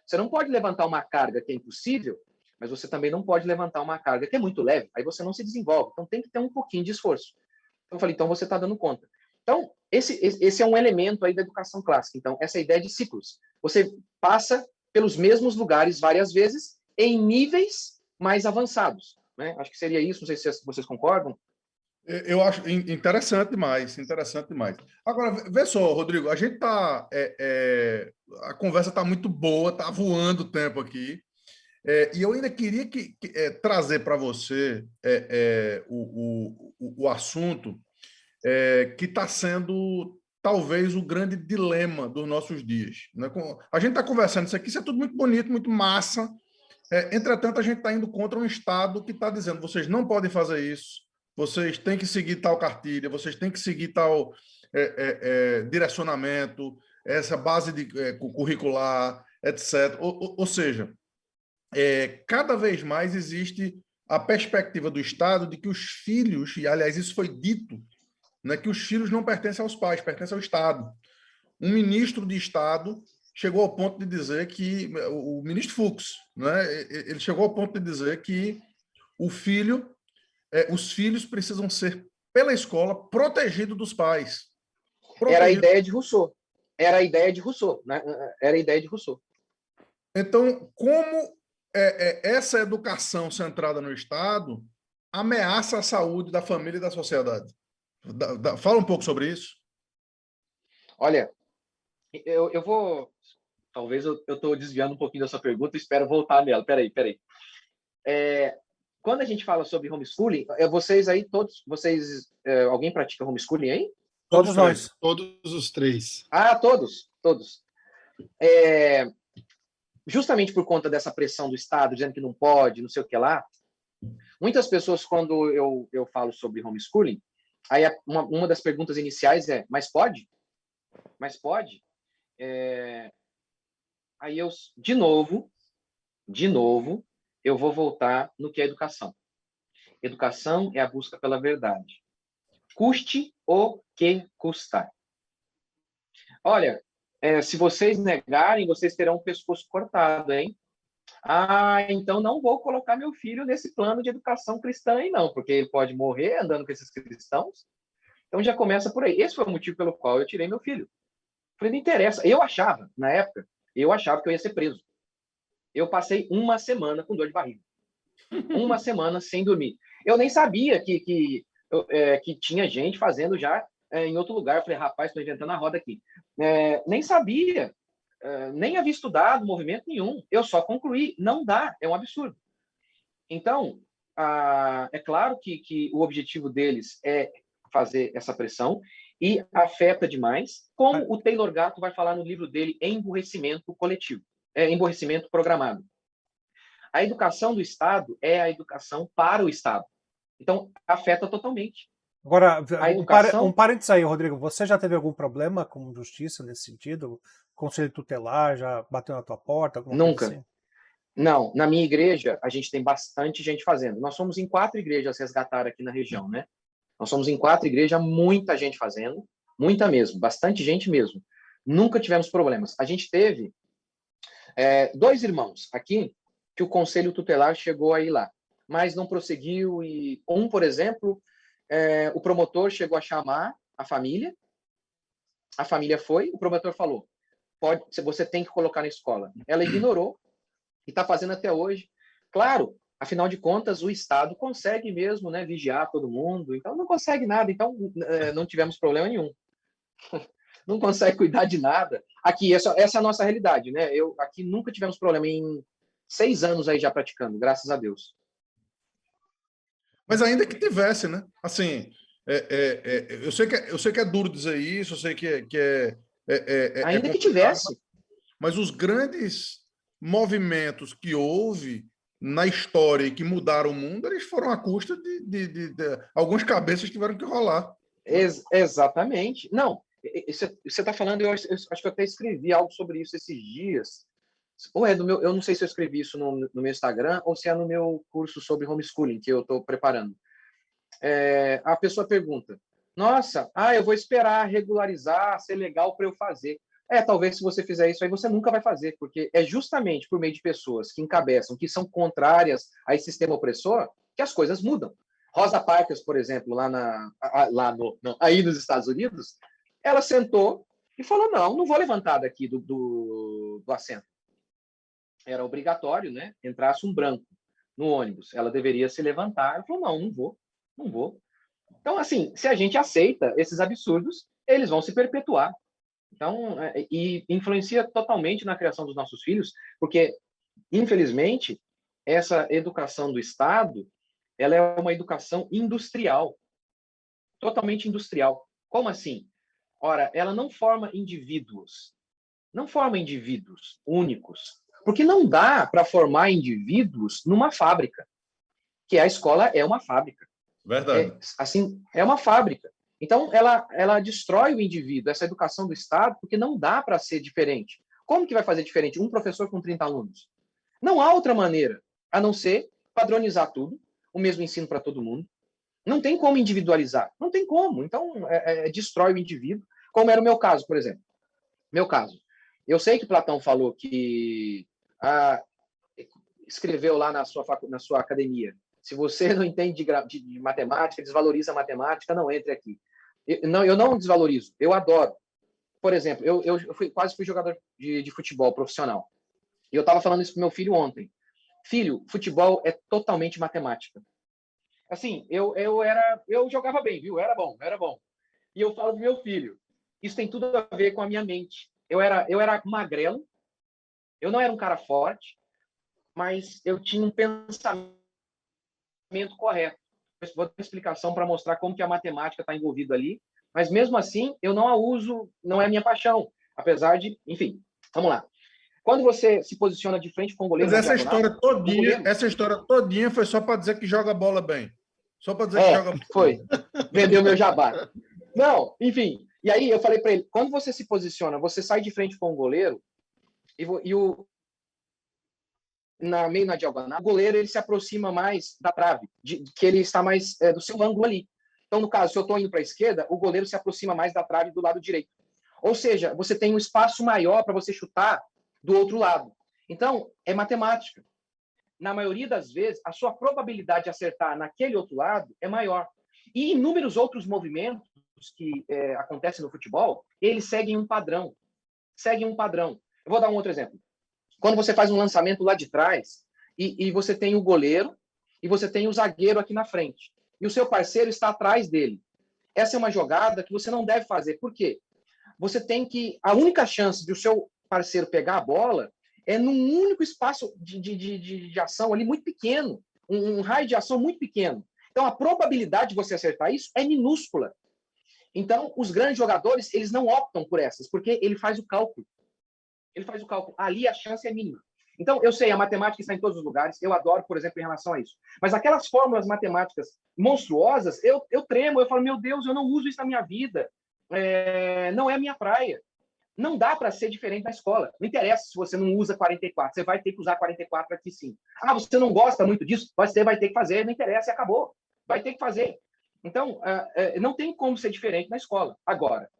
Você não pode levantar uma carga que é impossível, mas você também não pode levantar uma carga que é muito leve, aí você não se desenvolve. Então tem que ter um pouquinho de esforço. Então eu falei, então você está dando conta. Então, esse é um elemento aí da educação clássica. Então, essa ideia de ciclos. Você passa pelos mesmos lugares várias vezes em níveis mais avançados. Né? Acho que seria isso, não sei se vocês concordam. Eu acho interessante demais, interessante demais. Agora, vê só, Rodrigo, a gente tá. A conversa está muito boa, está voando o tempo aqui. E eu ainda queria trazer para você o assunto que está sendo talvez o grande dilema dos nossos dias. Né? A gente está conversando isso é tudo muito bonito, muito massa. Entretanto, a gente está indo contra um Estado que está dizendo vocês não podem fazer isso, vocês têm que seguir tal cartilha, vocês têm que seguir tal direcionamento, essa base curricular, etc. Ou seja, cada vez mais existe a perspectiva do Estado de que os filhos, e aliás isso foi dito, né, que os filhos não pertencem aos pais, pertencem ao Estado. Um ministro de Estado chegou ao ponto de dizer que, o ministro Fux, né, ele chegou ao ponto de dizer que os filhos precisam ser, pela escola, protegidos dos pais. Era a ideia de Rousseau. Era a ideia de Rousseau. Né? Era a ideia de Rousseau. Então, como essa educação centrada no Estado ameaça a saúde da família e da sociedade. Fala um pouco sobre isso. Olha, eu vou... Talvez eu estou desviando um pouquinho da sua pergunta, espero voltar nela. Peraí. Quando a gente fala sobre homeschooling, vocês aí, todos, alguém pratica homeschooling aí? Todos nós. Todos os três. Ah, todos. Justamente por conta dessa pressão do Estado, dizendo que não pode, não sei o que lá, muitas pessoas, quando eu falo sobre homeschooling, aí uma das perguntas iniciais é, mas pode? Mas pode? Aí eu, de novo, eu vou voltar no que é educação. Educação é a busca pela verdade. Custe o que custar. Olha, se vocês negarem, vocês terão o pescoço cortado, hein? Ah, então não vou colocar meu filho nesse plano de educação cristã aí não, porque ele pode morrer andando com esses cristãos. Então já começa por aí. Esse foi o motivo pelo qual eu tirei meu filho. Falei, não interessa. Na época, eu achava que eu ia ser preso. Eu passei uma semana com dor de barriga. Uma semana sem dormir. Eu nem sabia que tinha gente fazendo já em outro lugar. Eu falei, rapaz, estou inventando a roda aqui. Nem sabia, nem havia estudado movimento nenhum. Eu só concluí. Não dá, é um absurdo. Então, é claro que o objetivo deles é fazer essa pressão e afeta demais, como o Taylor Gatto vai falar no livro dele, Emburrecimento Coletivo, Emburrecimento Programado. A educação do Estado é a educação para o Estado. Então, afeta totalmente. Agora, educação... um parênteses aí, Rodrigo. Você já teve algum problema com justiça nesse sentido? Conselho tutelar já bateu na tua porta? Nunca. Assim? Não. Na minha igreja, a gente tem bastante gente fazendo. Nós somos em 4 igrejas resgatadas aqui na região, né? Nós somos em 4 igrejas, muita gente fazendo. Muita mesmo. Bastante gente mesmo. Nunca tivemos problemas. A gente teve 2 irmãos aqui que o conselho tutelar chegou a ir lá, mas não prosseguiu. E por exemplo, o promotor chegou a chamar a família foi, o promotor falou, você tem que colocar na escola. Ela ignorou e está fazendo até hoje. Claro, afinal de contas, o Estado consegue mesmo, né, vigiar todo mundo, então não consegue nada, então não tivemos problema nenhum. Não consegue cuidar de nada. Aqui, essa é a nossa realidade, né? Aqui nunca tivemos problema em 6 anos aí já praticando, graças a Deus. Mas ainda que tivesse, né? Assim, eu sei que é duro dizer isso, eu sei que ainda que tivesse. Mas os grandes movimentos que houve na história e que mudaram o mundo, eles foram à custa de alguns cabeças tiveram que rolar. Exatamente. Não, você está falando, eu acho que eu até escrevi algo sobre isso esses dias. Ou eu não sei se eu escrevi isso no meu Instagram ou se é no meu curso sobre homeschooling que eu estou preparando. A pessoa pergunta, nossa, eu vou esperar regularizar, ser legal para eu fazer. Talvez se você fizer isso aí, você nunca vai fazer, porque é justamente por meio de pessoas que encabeçam, que são contrárias a esse sistema opressor, que as coisas mudam. Rosa Parks, por exemplo, aí nos Estados Unidos, ela sentou e falou, não vou levantar daqui do assento. Era obrigatório, né? Entrasse um branco no ônibus. Ela deveria se levantar. Ela falou, não vou. Então, assim, se a gente aceita esses absurdos, eles vão se perpetuar. Então, e influencia totalmente na criação dos nossos filhos, porque, infelizmente, essa educação do Estado, ela é uma educação industrial. Totalmente industrial. Como assim? Ora, ela não forma indivíduos. Não forma indivíduos únicos. Porque não dá para formar indivíduos numa fábrica, que a escola é uma fábrica. Verdade. É uma fábrica. Então, ela destrói o indivíduo, essa educação do Estado, porque não dá para ser diferente. Como que vai fazer diferente um professor com 30 alunos? Não há outra maneira, a não ser padronizar tudo, o mesmo ensino para todo mundo. Não tem como individualizar. Não tem como. Então, destrói o indivíduo, como era o meu caso, por exemplo. Meu caso. Eu sei que Platão falou que escreveu lá na sua academia, se você não entende de matemática, desvaloriza a matemática, não entre aqui. Eu não desvalorizo, eu adoro. Por exemplo, eu quase fui jogador de futebol profissional. E eu estava falando isso para meu filho ontem. Filho, futebol é totalmente matemática. Assim, eu jogava bem, viu? Era bom. E eu falo pro meu filho, isso tem tudo a ver com a minha mente. Eu era magrelo, eu não era um cara forte, mas eu tinha um pensamento correto. Eu vou dar uma explicação para mostrar como que a matemática está envolvida ali, mas mesmo assim eu não a uso, não é minha paixão, apesar de, enfim, vamos lá. Quando você se posiciona de frente com o goleiro Mas na diagonal, essa história todinha foi só para dizer que joga bola bem. Só para dizer que joga bola foi. Vendeu meu jabá. Não, enfim. E aí eu falei para ele, quando você se posiciona, você sai de frente com o goleiro meio na diagonal, o goleiro ele se aproxima mais da trave, que ele está mais do seu ângulo ali. Então, no caso, se eu estou indo para a esquerda, o goleiro se aproxima mais da trave do lado direito. Ou seja, você tem um espaço maior para você chutar do outro lado. Então, é matemática. Na maioria das vezes, a sua probabilidade de acertar naquele outro lado é maior. E inúmeros outros movimentos que acontecem no futebol, eles seguem um padrão. Eu vou dar um outro exemplo. Quando você faz um lançamento lá de trás e você tem o goleiro e você tem o zagueiro aqui na frente e o seu parceiro está atrás dele. Essa é uma jogada que você não deve fazer. Por quê? A única chance de o seu parceiro pegar a bola é num único espaço de ação ali muito pequeno, um raio de ação muito pequeno. Então, a probabilidade de você acertar isso é minúscula. Então, os grandes jogadores, eles não optam por essas, porque ele faz o cálculo. Ali a chance é mínima. Então, eu sei, a matemática está em todos os lugares. Eu adoro, por exemplo, em relação a isso. Mas aquelas fórmulas matemáticas monstruosas, eu tremo. Eu falo, meu Deus, eu não uso isso na minha vida. Não é a minha praia. Não dá para ser diferente na escola. Não interessa se você não usa 44. Você vai ter que usar 44 aqui sim. Você não gosta muito disso? Você vai ter que fazer. Não interessa e acabou. Vai ter que fazer. Então, não tem como ser diferente na escola. Agora,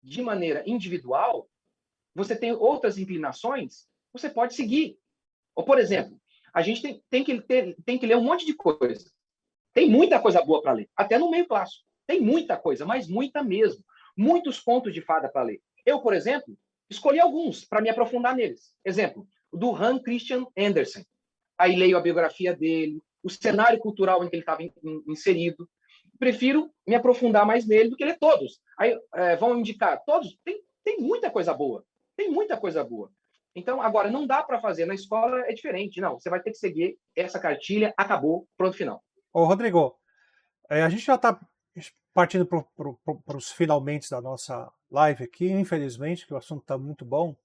de maneira individual, você tem outras inclinações, você pode seguir. Ou, por exemplo, a gente tem que ler um monte de coisa. Tem muita coisa boa para ler, até no meio clássico. Tem muita coisa, mas muita mesmo. Muitos contos de fada para ler. Eu, por exemplo, escolhi alguns para me aprofundar neles. Exemplo, o do Hans Christian Andersen. Aí leio a biografia dele, o cenário cultural em que ele estava inserido. Prefiro me aprofundar mais nele do que ler todos. Aí vão indicar todos. Tem muita coisa boa. Tem muita coisa boa. Então, agora, não dá para fazer. Na escola é diferente. Não, você vai ter que seguir essa cartilha, acabou, pronto, final. Ô, Rodrigo, a gente já está partindo para os finalmente da nossa live aqui, infelizmente, que o assunto está muito bom.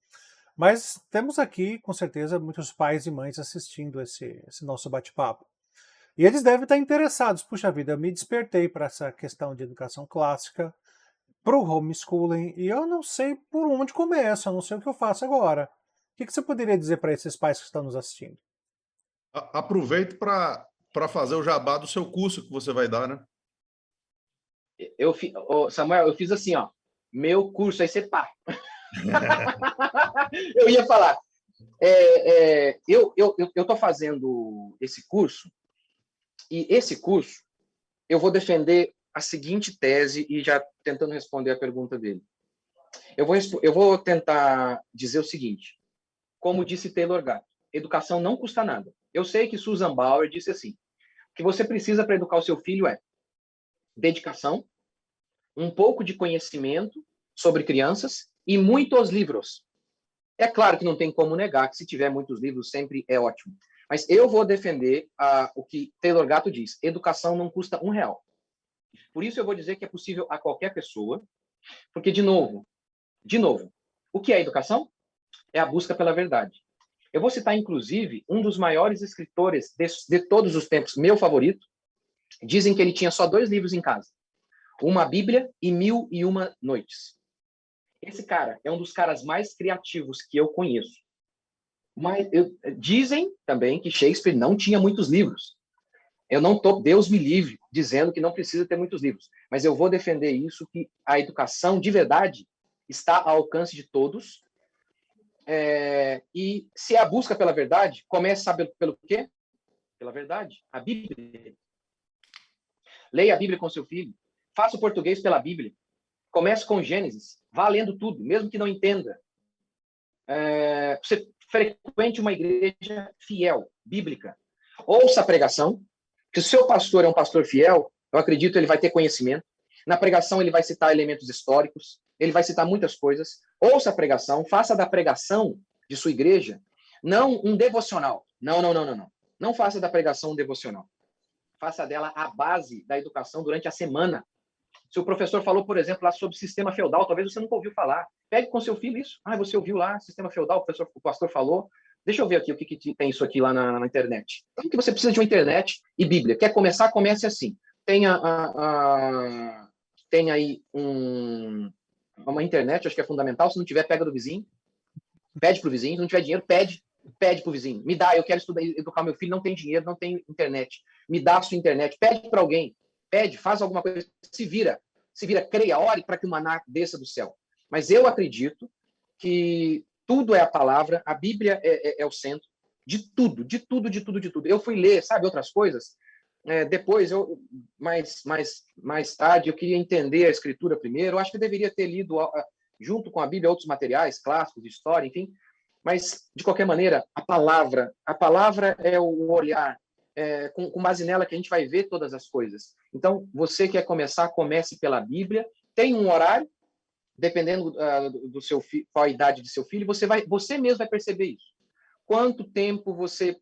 Mas temos aqui, com certeza, muitos pais e mães assistindo esse nosso bate-papo. E eles devem estar interessados. Puxa vida, eu me despertei para essa questão de educação clássica, para o homeschooling, e eu não sei por onde começo, eu não sei o que eu faço agora. O que você poderia dizer para esses pais que estão nos assistindo? Aproveite para fazer o jabá do seu curso que você vai dar, né? Samuel, eu fiz assim, ó, meu curso, aí você pá. Eu ia falar, eu estou fazendo esse curso, e esse curso eu vou defender a seguinte tese, e já tentando responder a pergunta dele. Eu vou tentar dizer o seguinte, como disse Taylor Gatto, educação não custa nada. Eu sei que Susan Bauer disse assim, o que você precisa para educar o seu filho é dedicação, um pouco de conhecimento sobre crianças e muitos livros. É claro que não tem como negar que se tiver muitos livros sempre é ótimo. Mas eu vou defender o que Taylor Gatto diz, educação não custa R$1. Por isso eu vou dizer que é possível a qualquer pessoa, porque, de novo, o que é educação? É a busca pela verdade. Eu vou citar, inclusive, um dos maiores escritores de todos os tempos, meu favorito. Dizem que ele tinha só 2 livros em casa. Uma Bíblia e 1001 Noites. Esse cara é um dos caras mais criativos que eu conheço. Mas dizem também que Shakespeare não tinha muitos livros. Eu não estou, Deus me livre, dizendo que não precisa ter muitos livros. Mas eu vou defender isso, que a educação de verdade está ao alcance de todos. E se é a busca pela verdade, comece a saber pelo quê? Pela verdade. A Bíblia. Leia a Bíblia com seu filho. Faça o português pela Bíblia. Comece com Gênesis. Vá lendo tudo, mesmo que não entenda. Você frequente uma igreja fiel, bíblica. Ouça a pregação, que o seu pastor é um pastor fiel, eu acredito que ele vai ter conhecimento. Na pregação ele vai citar elementos históricos, ele vai citar muitas coisas. Ouça a pregação, faça da pregação de sua igreja não um devocional. Não, não, não, não, não. Não faça da pregação um devocional. Faça dela a base da educação durante a semana. Se o professor falou, por exemplo, lá sobre sistema feudal, talvez você nunca ouviu falar. Pegue com seu filho isso. Ah, você ouviu lá, sistema feudal, o pastor falou. Deixa eu ver aqui o que tem isso aqui lá na internet. Então, que você precisa de uma internet e Bíblia. Quer começar? Comece assim. Tem aí uma internet, acho que é fundamental. Se não tiver, pega do vizinho. Pede para o vizinho. Se não tiver dinheiro, pede para o vizinho. Me dá, eu quero estudar, educar meu filho, não tem dinheiro, não tem internet. Me dá a sua internet. Pede para alguém. Pede, faz alguma coisa. Se vira, creia, ore para que o maná desça do céu. Mas eu acredito que tudo é a palavra, a Bíblia é o centro de tudo, de tudo, de tudo, de tudo. Eu fui ler, sabe, outras coisas. Depois, mais tarde, eu queria entender a Escritura primeiro. Eu acho que eu deveria ter lido, junto com a Bíblia, outros materiais clássicos, de história, enfim. Mas, de qualquer maneira, a palavra é o olhar, com base nela que a gente vai ver todas as coisas. Então, você quer começar, comece pela Bíblia. Tem um horário, dependendo do seu filho, qual a idade de seu filho, você mesmo vai perceber isso. Quanto tempo você...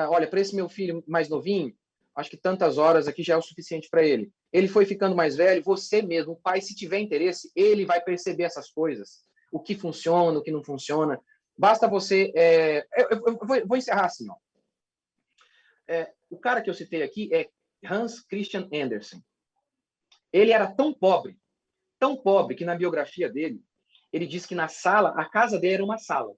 olha, para esse meu filho mais novinho, acho que tantas horas aqui já é o suficiente para ele. Ele foi ficando mais velho, você mesmo, o pai, se tiver interesse, ele vai perceber essas coisas. O que funciona, o que não funciona. Basta você... eu vou encerrar assim, ó. O cara que eu citei aqui é Hans Christian Andersen. Ele era tão pobre, que na biografia dele, ele diz que na sala, a casa dele era uma sala.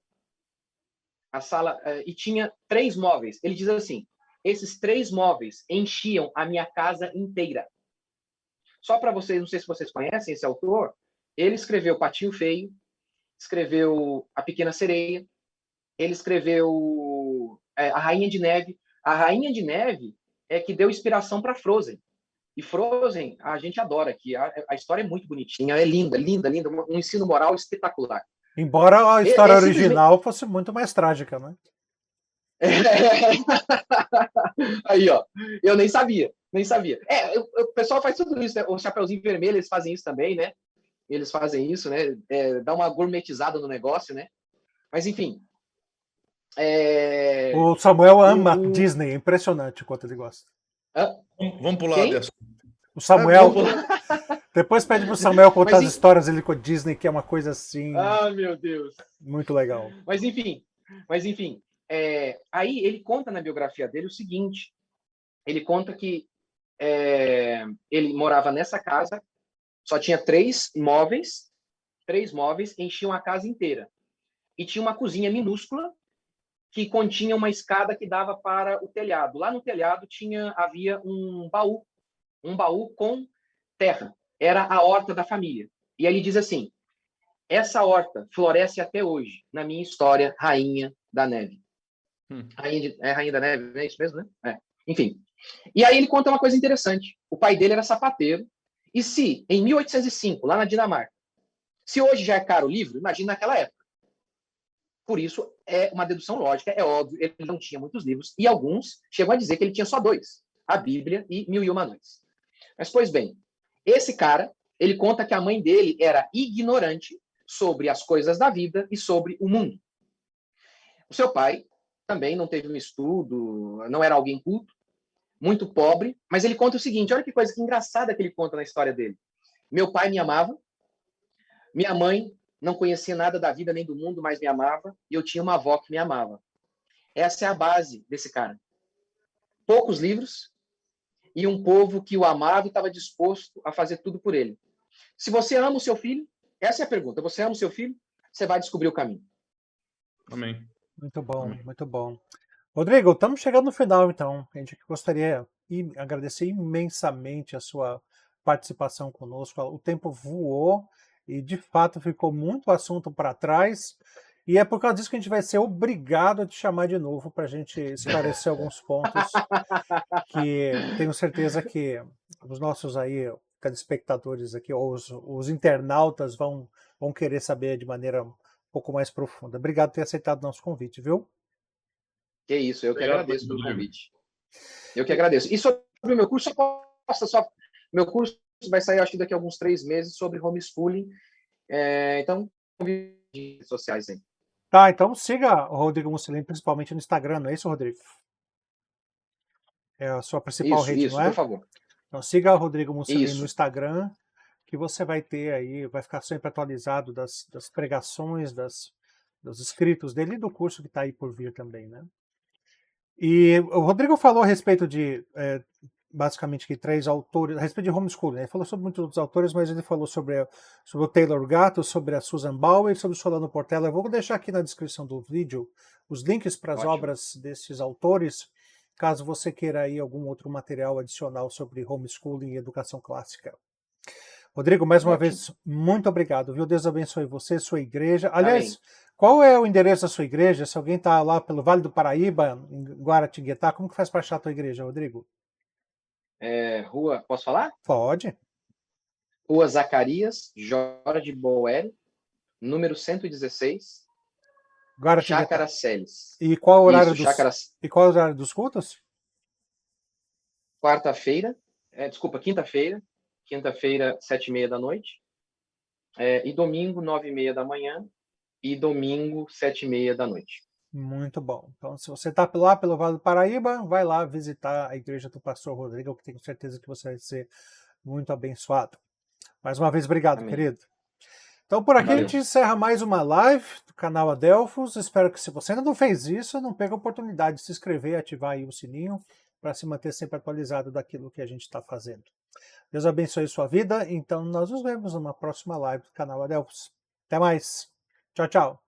A sala, e tinha 3 móveis. Ele diz assim, esses 3 móveis enchiam a minha casa inteira. Só para vocês, não sei se vocês conhecem esse autor, ele escreveu Patinho Feio, escreveu A Pequena Sereia, ele escreveu A Rainha de Neve. A Rainha de Neve é que deu inspiração para Frozen. E Frozen, a gente adora aqui. A história é muito bonitinha, é linda, linda, linda. Um ensino moral espetacular. Embora a história original fosse muito mais trágica, né? Aí, ó. Eu nem sabia. O pessoal faz tudo isso, né? O Chapeuzinho Vermelho, eles fazem isso também, né? Eles fazem isso, né? Dá uma gourmetizada no negócio, né? Mas, enfim. O Samuel ama Disney, é impressionante o quanto ele gosta. Vamos pular de assunto. O Samuel. Depois pede pro Samuel contar as histórias dele com a Disney, que é uma coisa assim. Ah, meu Deus. Muito legal. Mas enfim. Aí ele conta na biografia dele o seguinte. Ele conta que ele morava nessa casa, só tinha 3 móveis enchiam a casa inteira. E tinha uma cozinha minúscula que continha uma escada que dava para o telhado. Lá no telhado havia um baú com terra. Era a horta da família. E ele diz assim, essa horta floresce até hoje, na minha história, Rainha da Neve. Rainha da Neve, não é isso mesmo, né? Enfim. E aí ele conta uma coisa interessante. O pai dele era sapateiro. E se, em 1805, lá na Dinamarca, se hoje já é caro o livro, imagina naquela época. Por isso, é uma dedução lógica, é óbvio, ele não tinha muitos livros, e alguns chegam a dizer que ele tinha só 2, a Bíblia e 1001 Noites. Mas, pois bem, esse cara, ele conta que a mãe dele era ignorante sobre as coisas da vida e sobre o mundo. O seu pai também não teve um estudo, não era alguém culto, muito pobre, mas ele conta o seguinte, olha que coisa que engraçada que ele conta na história dele. Meu pai me amava, minha mãe não conhecia nada da vida nem do mundo, mas me amava, e eu tinha uma avó que me amava. Essa é a base desse cara. Poucos livros e um povo que o amava e estava disposto a fazer tudo por ele. Se você ama o seu filho, essa é a pergunta, você ama o seu filho, você vai descobrir o caminho. Amém. Muito bom, Amém. muito bom. Rodrigo, estamos chegando no final, então. A gente gostaria de agradecer imensamente a sua participação conosco. O tempo voou e, de fato, ficou muito assunto para trás. E é por causa disso que a gente vai ser obrigado a te chamar de novo para a gente esclarecer alguns pontos que tenho certeza que os nossos aí, telespectadores aqui, ou os internautas vão querer saber de maneira um pouco mais profunda. Obrigado por ter aceitado o nosso convite, viu? Que isso, eu que Obrigado, agradeço pelo Rodrigo. convite. Eu que agradeço. E sobre o meu curso, meu curso vai sair, acho que daqui a alguns 3 meses, sobre homeschooling. Então, convite nas redes sociais aí. Tá, então siga o Rodrigo Mussolini, principalmente no Instagram, não é isso, Rodrigo? É a sua principal rede, não Isso, por é? favor. Então siga o Rodrigo Mussolini no Isso. Instagram, que você vai ter aí, vai ficar sempre atualizado das pregações, dos escritos dele e do curso que está aí por vir também, né? E o Rodrigo falou a respeito de, basicamente, que 3 autores, a respeito de homeschooling, né? Ele falou sobre muitos outros autores, mas ele falou sobre o Taylor Gatto, sobre a Susan Bauer e sobre o Solano Portela. Eu vou deixar aqui na descrição do vídeo os links para as Ótimo. obras desses autores, caso você queira aí algum outro material adicional sobre homeschooling e educação clássica. Rodrigo, mais uma Ótimo. vez, muito obrigado, viu? Deus abençoe você, sua igreja. Aliás, Amém. qual é o endereço da sua igreja? Se alguém está lá pelo Vale do Paraíba, em Guaratinguetá, como que faz para achar a tua igreja, Rodrigo? Rua, posso falar? Pode. Rua Zacarias Jorge Boeri, número 116, Guaratinguetá. Chácara Celes. E qual o horário Isso, e qual é o horário dos cultos? quinta-feira, 7h30 da noite, e domingo, 9h30 da manhã, e domingo, 7h30 da noite. Muito bom. Então, se você está lá pelo Vale do Paraíba, vai lá visitar a igreja do pastor Rodrigo, que tenho certeza que você vai ser muito abençoado. Mais uma vez, obrigado, Amém. querido. Então, por aqui Valeu. a gente encerra mais uma live do canal Adelphos. Espero que, se você ainda não fez isso, não perca a oportunidade de se inscrever e ativar aí o sininho para se manter sempre atualizado daquilo que a gente está fazendo. Deus abençoe sua vida. Então, nós nos vemos numa próxima live do canal Adelphos. Até mais. Tchau, tchau.